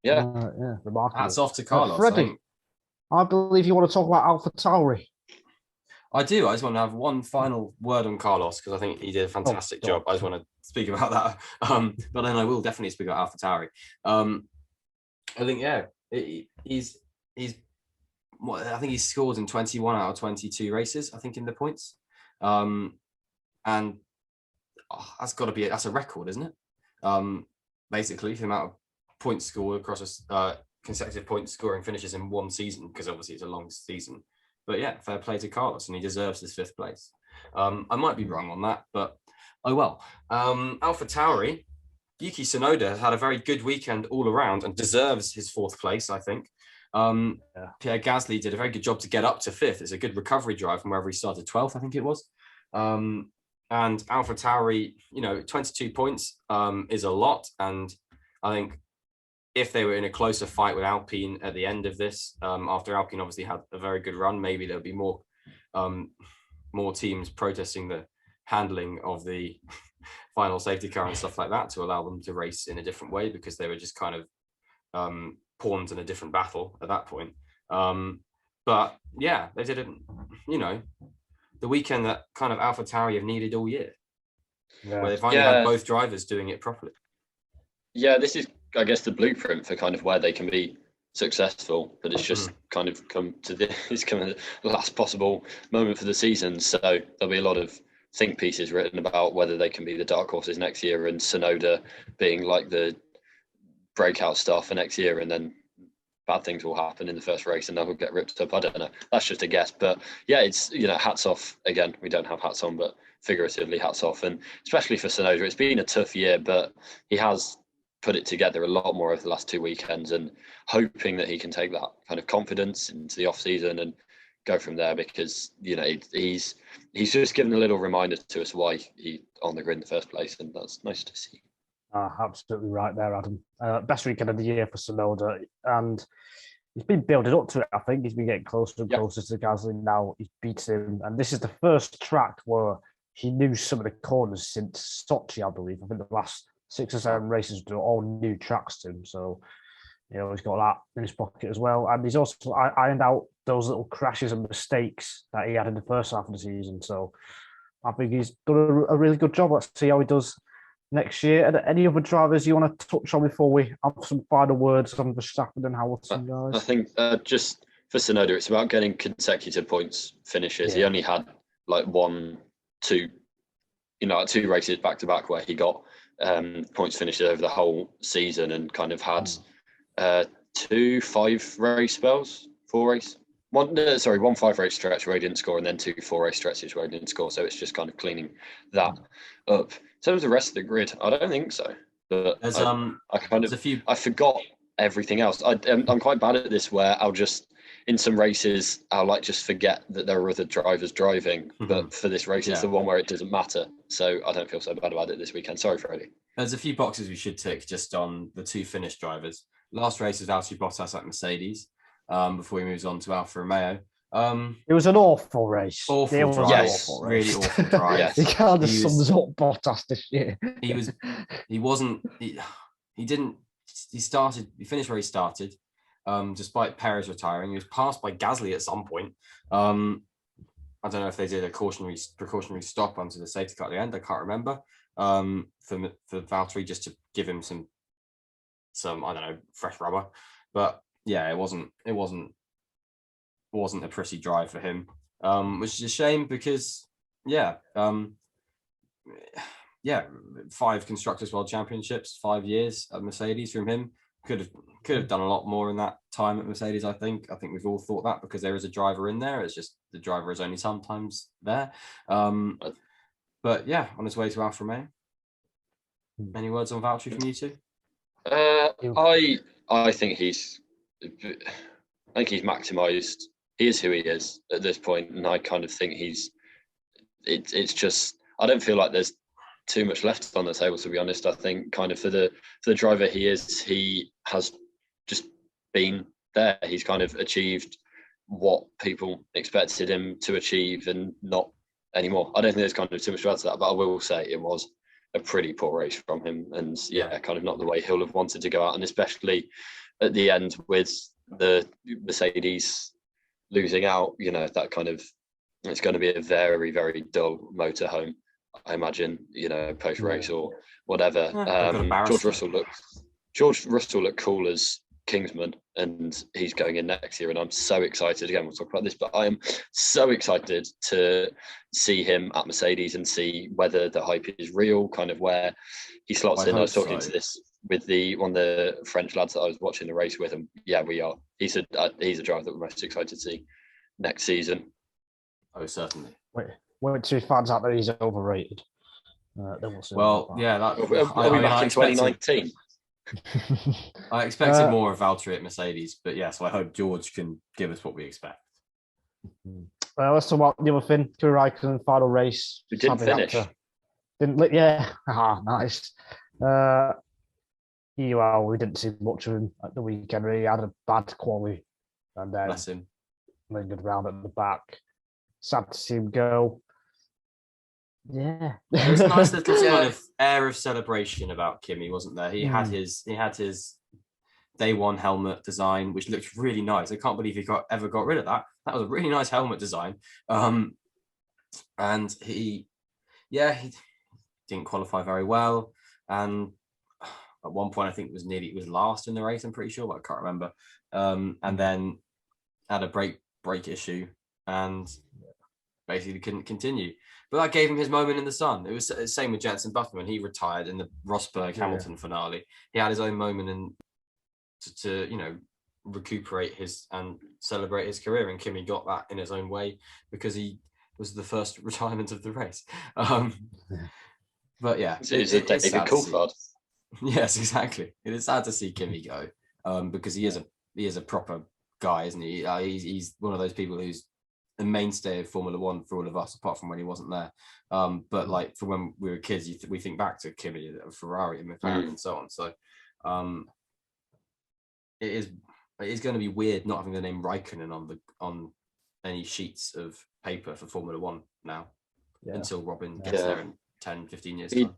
remarkable. Hats off to Carlos. Freddie, I believe you want to talk about AlphaTauri. I do. I just want to have one final word on Carlos because I think he did a fantastic job. I just want to speak about that. But then I will definitely speak about AlphaTauri. I think he's I think he's scored in 21 out of 22 races, I think, in the points. And that's got to be that's a record, isn't it? Basically, the amount of points scored across consecutive point scoring finishes in one season, because obviously it's a long season. But yeah, fair play to Carlos, and he deserves his 5th place. I might be wrong on that, but oh well. AlphaTauri, Yuki Tsunoda has had a very good weekend all around and deserves his 4th place, I think. Pierre Gasly did a very good job to get up to 5th. It's a good recovery drive from wherever he started, 12th, I think it was. And AlphaTauri, 22 points is a lot. And I think if they were in a closer fight with Alpine at the end of this, after Alpine obviously had a very good run, maybe there'll be more teams protesting the handling of the final safety car and stuff like that to allow them to race in a different way, because they were just kind of pawns in a different battle at that point. But yeah, they did it, the weekend that kind of AlphaTauri have needed all year, where they finally had both drivers doing it properly. Yeah, this is, I guess, the blueprint for kind of where they can be successful, but it's just kind of come to the last possible moment for the season. So there'll be a lot of think pieces written about whether they can be the dark horses next year, and Tsunoda being like the breakout star for next year, and then bad things will happen in the first race and they'll get ripped up. I don't know. That's just a guess. But yeah, it's, hats off. Again, we don't have hats on, but figuratively hats off. And especially for Tsunoda, it's been a tough year, but he has put it together a lot more over the last 2 weekends, and hoping that he can take that kind of confidence into the off season and go from there, because he's just given a little reminder to us why he on the grid in the first place, and that's nice to see. Absolutely right there, Adam. Best weekend of the year for Tsunoda, and he's been building up to it. I think he's been getting closer and closer to Gasly. Now he's beaten him, and this is the first track where he knew some of the corners since Sochi, I believe. I think the last 6 or 7 races were all new tracks to him. So, he's got that in his pocket as well. And he's also ironed out those little crashes and mistakes that he had in the first half of the season. So I think he's done a really good job. Let's see how he does next year. And any other drivers you want to touch on before we have some final words on Verstappen and Hamilton, guys? I think just for Tsunoda, it's about getting consecutive points finishes. He only had like 2 races back to back where he got points finishes over the whole season, and kind of had 2 5-race spells, 4-race. One 5-race stretch where he didn't score, and then 2 4-race stretches where he didn't score. So it's just kind of cleaning that up. In terms of the rest of the grid, I don't think so. But I forgot everything else. I'm quite bad at this, where I'll just, in some races, I'll just forget that there are other drivers driving. But for this race, it's the one where it doesn't matter. So I don't feel so bad about it this weekend. Sorry, Freddie. There's a few boxes we should tick just on the 2 Finnish drivers. Last race was Valtteri Bottas at Mercedes. Before he moves on to Alfa Romeo. It was an awful race. Awful drive. Yes. Really awful drive. Yes. He kind of sums up Bottas this year. He finished where he started, despite Perez retiring. He was passed by Gasly at some point. I don't know if they did a precautionary stop onto the safety car at the end. I can't remember. For Valtteri, just to give him some I don't know, fresh rubber. But yeah, it wasn't a pretty drive for him, which is a shame, because 5 Constructors World Championships, 5 years at Mercedes from him. Could have done a lot more in that time at Mercedes. I think we've all thought that, because there is a driver in there. It's just the driver is only sometimes there. But yeah, on his way to Alfa Romeo. Any words on Valtteri from you two? I think he's maximised. He is who he is at this point, and I kind of think it's just, I don't feel like there's too much left on the table, to be honest. I think kind of for the driver he has just been there. He's kind of achieved what people expected him to achieve, and not anymore. I don't think there's kind of too much to add to that, but I will say it was a pretty poor race from him, and kind of not the way he'll have wanted to go out, and especially at the end with the Mercedes losing out, that kind of, it's going to be a very, very dull motorhome, I imagine, post race or whatever. George Russell looked cool as Kingsman, and he's going in next year. And I'm so excited. Again, we'll talk about this, but I am so excited to see him at Mercedes and see whether the hype is real, kind of where he slots in. I was talking to this with one of the French lads that I was watching the race with, and yeah, we are. He's a driver that we're most excited to see next season. Oh, certainly. Wait till he finds out that he's overrated. Then we'll see. Well, yeah, Are we back in 2019? I expected more of Valtteri at Mercedes, but yeah, so I hope George can give us what we expect. Let's talk about the other thing. Kimi Raikkonen final race. We didn't finish. Yeah. Nice. We didn't see much of him at the weekend. Really, he had a bad quali, and then Bless him. lingered around at the back. Sad to see him go. Yeah, there's a nice little kind of air of celebration about Kimi, wasn't there? He had his day one helmet design, which looked really nice. I can't believe he ever got rid of that. That was a really nice helmet design. And he didn't qualify very well, and at one point I think it was last in the race. I'm pretty sure, but I can't remember. And then had a brake issue and basically couldn't continue. But that gave him his moment in the sun. It was the same with Jenson Button when he retired in the Rosberg-Hamilton finale. He had his own moment to recuperate and celebrate his career. And Kimi got that in his own way because he was the first retirement of the race. But yeah, it's a David Coulthard. Yes, exactly. It is sad to see Kimi go because he is a proper guy, isn't he? He's one of those people who's the mainstay of Formula One for all of us, apart from when he wasn't there. But like for when we were kids, we think back to Kimi, Ferrari, and McLaren, and so on. So it is going to be weird not having the name Raikkonen on any sheets of paper for Formula One now until Robin gets there in 10, 15 years time.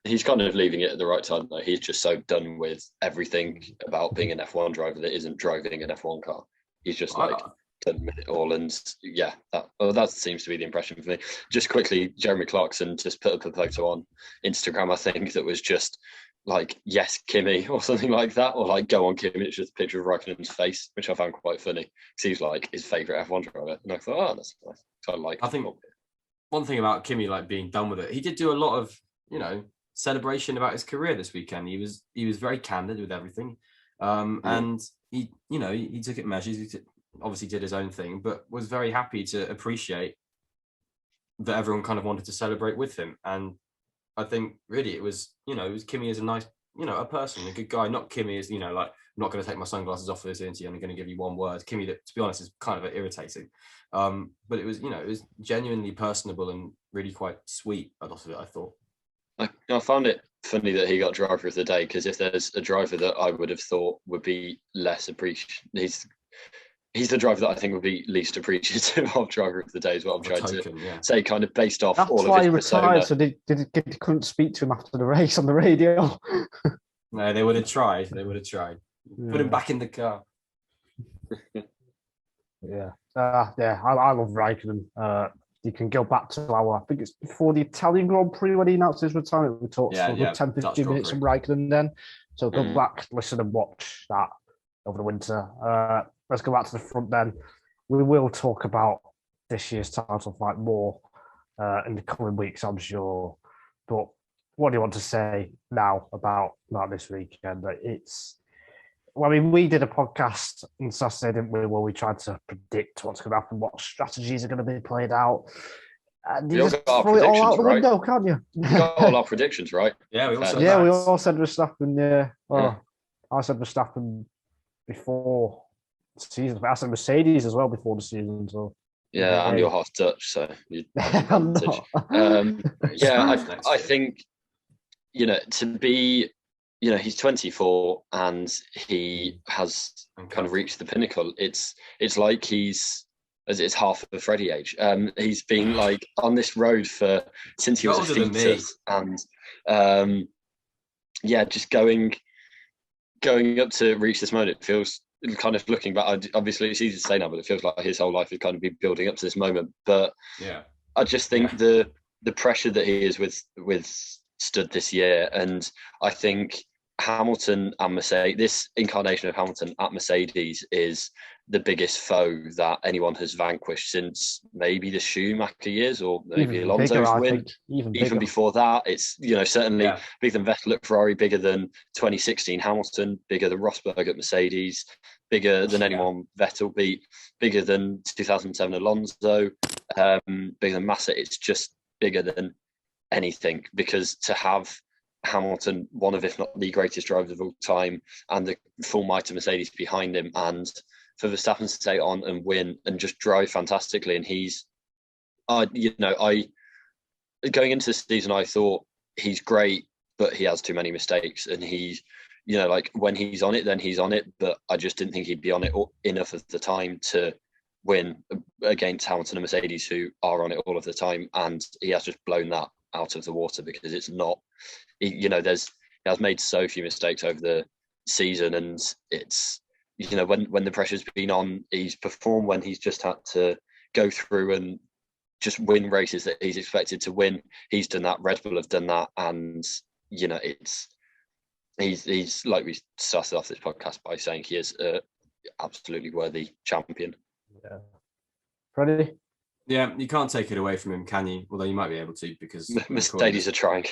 He's kind of leaving it at the right time though. He's just so done with everything about being an F1 driver that isn't driving an F1 car. He's just like done with it all, and that seems to be the impression for me. Just quickly, Jeremy Clarkson just put up a photo on Instagram, I think, that was just like "Yes, Kimi" or something like that, or like "Go on, Kimi." It's just a picture of Raikkonen's face, which I found quite funny because he's like his favourite F1 driver, and I thought, oh, that's nice. So I think one thing about Kimi like being done with it, he did do a lot of celebration about his career this weekend. He was very candid with everything, and he took it measures. He obviously did his own thing, but was very happy to appreciate that everyone kind of wanted to celebrate with him. And I think really it was Kimi as a nice, a person, a good guy, not Kimi as, like, I'm not going to take my sunglasses off for this interview, I'm going to give you one word. Kimi, that, to be honest, is kind of irritating. But it was, it was genuinely personable and really quite sweet, a lot of it, I thought. I found it funny that he got driver of the day, because if there's a driver that I would have thought would be less appreciated, he's the driver that I think would be least appreciative of driver of the day, is what I'm trying to say, kind of based off That's all of his why he retired, so they couldn't speak to him after the race on the radio. No, they would have tried. Put him back in the car. I love Raikkonen. You can go back to I think it's before the Italian Grand Prix when he announced his retirement. We talked for 10-15 minutes of Raikkonen then. So go back, listen and watch that over the winter. Let's go back to the front then. We will talk about this year's title fight more in the coming weeks, I'm sure. But what do you want to say now about this weekend? We did a podcast on Saturday, didn't we, where we tried to predict what's going to happen, what strategies are going to be played out. And you just throw it all out the window, can't you? We got all our predictions right. Yeah, we all said we all said Verstappen, yeah. Well, I said Verstappen before the season. I said Mercedes as well before the season. So yeah, and you're half Dutch, so you I'm not. I think, to be, he's 24 and he has kind of reached the pinnacle. It's like it's half of Freddie age. He's been like on this road since he was a fetus, and just going up to reach this moment. It feels, kind of looking back, obviously it's easy to say now, but it feels like his whole life has kind of been building up to this moment. But I just think the pressure that he is withstood this year, and I think Hamilton and Mercedes, this incarnation of Hamilton at Mercedes is the biggest foe that anyone has vanquished since maybe the Schumacher years, or maybe Even Alonso's bigger, I win. think. Even Even bigger. before that, it's, certainly bigger than Vettel at Ferrari, bigger than 2016 Hamilton, bigger than Rosberg at Mercedes, bigger than anyone Vettel beat, bigger than 2007 Alonso, bigger than Massa. It's just bigger than anything, because to have Hamilton, one of, if not the greatest drivers of all time, and the full might of Mercedes behind him, and for Verstappen to stay on and win and just drive fantastically. And he's, going into the season, I thought he's great, but he has too many mistakes, and he's, when he's on it, then he's on it. But I just didn't think he'd be on it enough of the time to win against Hamilton and Mercedes, who are on it all of the time. And he has just blown that out of the water, because it's not, he has made so few mistakes over the season, and it's, when the pressure's been on, he's performed. When he's just had to go through and just win races that he's expected to win, he's done that. Red Bull have done that, and it's, he's like we started off this podcast by saying, he is a absolutely worthy champion. Yeah. Freddie? Yeah, you can't take it away from him, can you? Although you might be able to, because Mercedes are trying.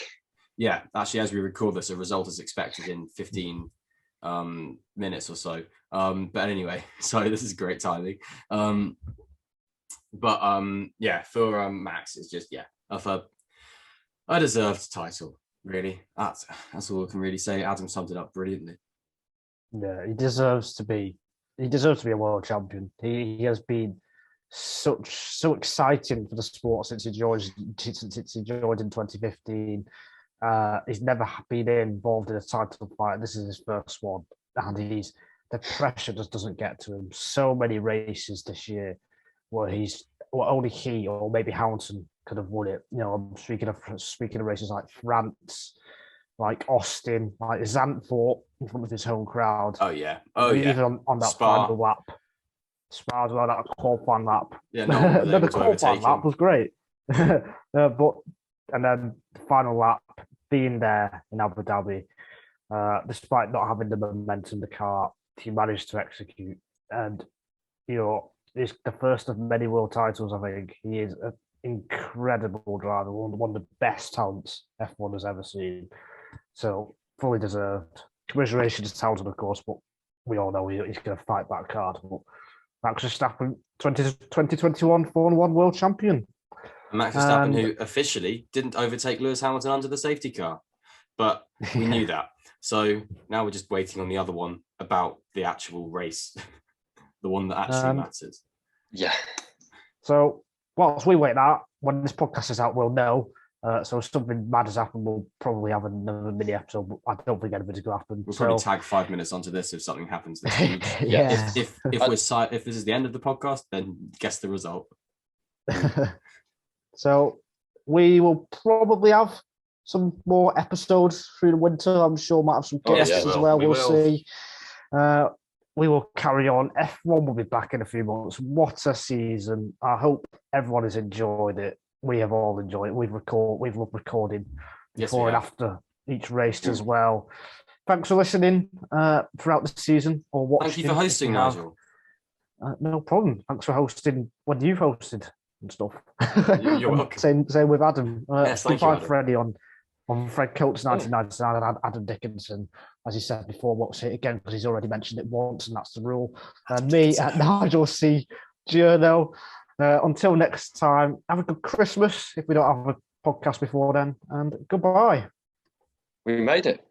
Yeah, actually, as we record this, a result is expected in 15 minutes or so. But anyway, sorry, this is great timing. For Max, it's just a deserved title, really. That's all I can really say. Adam summed it up brilliantly. Yeah, he deserves to be a world champion. He has been so exciting for the sport since he joined in 2015. He's never been involved in a title fight. This is his first one, and the pressure just doesn't get to him. So many races this year where only he or maybe Hamilton could have won it. I'm speaking of races like France, like Austin, like Zandvoort in front of his home crowd. Even on that Spa. final lap. Spa as well, that qualifying lap. Yeah, the qualifying lap was great. And then the final lap, being there in Abu Dhabi, despite not having the momentum in the car, he managed to execute. And, it's the first of many world titles, I think. He is an incredible driver, one of the best talents F1 has ever seen. So, fully deserved. Commiserations to Hamilton, of course, but we all know he's going to fight that card. But Max Verstappen, 2021 Formula 1 world champion. Max Verstappen, who officially didn't overtake Lewis Hamilton under the safety car. But we knew that. So now we're just waiting on the other one about the actual race, the one that actually matters. Yeah. So whilst we wait that, when this podcast is out, we'll know. So if something mad has happened, we'll probably have another mini episode, but I don't think anything's going to happen. We'll probably tag 5 minutes onto this if something happens this week. Yeah. If this is the end of the podcast, then guess the result. So we will probably have some more episodes through the winter. I'm sure we might have some guests as well. We'll see. We will carry on. F1 will be back in a few months. What a season. I hope everyone has enjoyed it. We have all enjoyed it. We've loved recording before and after each race as well. Thanks for listening throughout the season or watching. Thank you for hosting, Nigel. No problem. Thanks for hosting when you've hosted and stuff. You're welcome. Same with Adam. Yes, thank you, find Adam. Freddie on Fred Coates 1999 and Adam Dickinson. As he said before, won't say it again because he's already mentioned it once, and that's the rule. Me at Nigel C. Journo. Until next time, have a good Christmas if we don't have a podcast before then, and goodbye. We made it.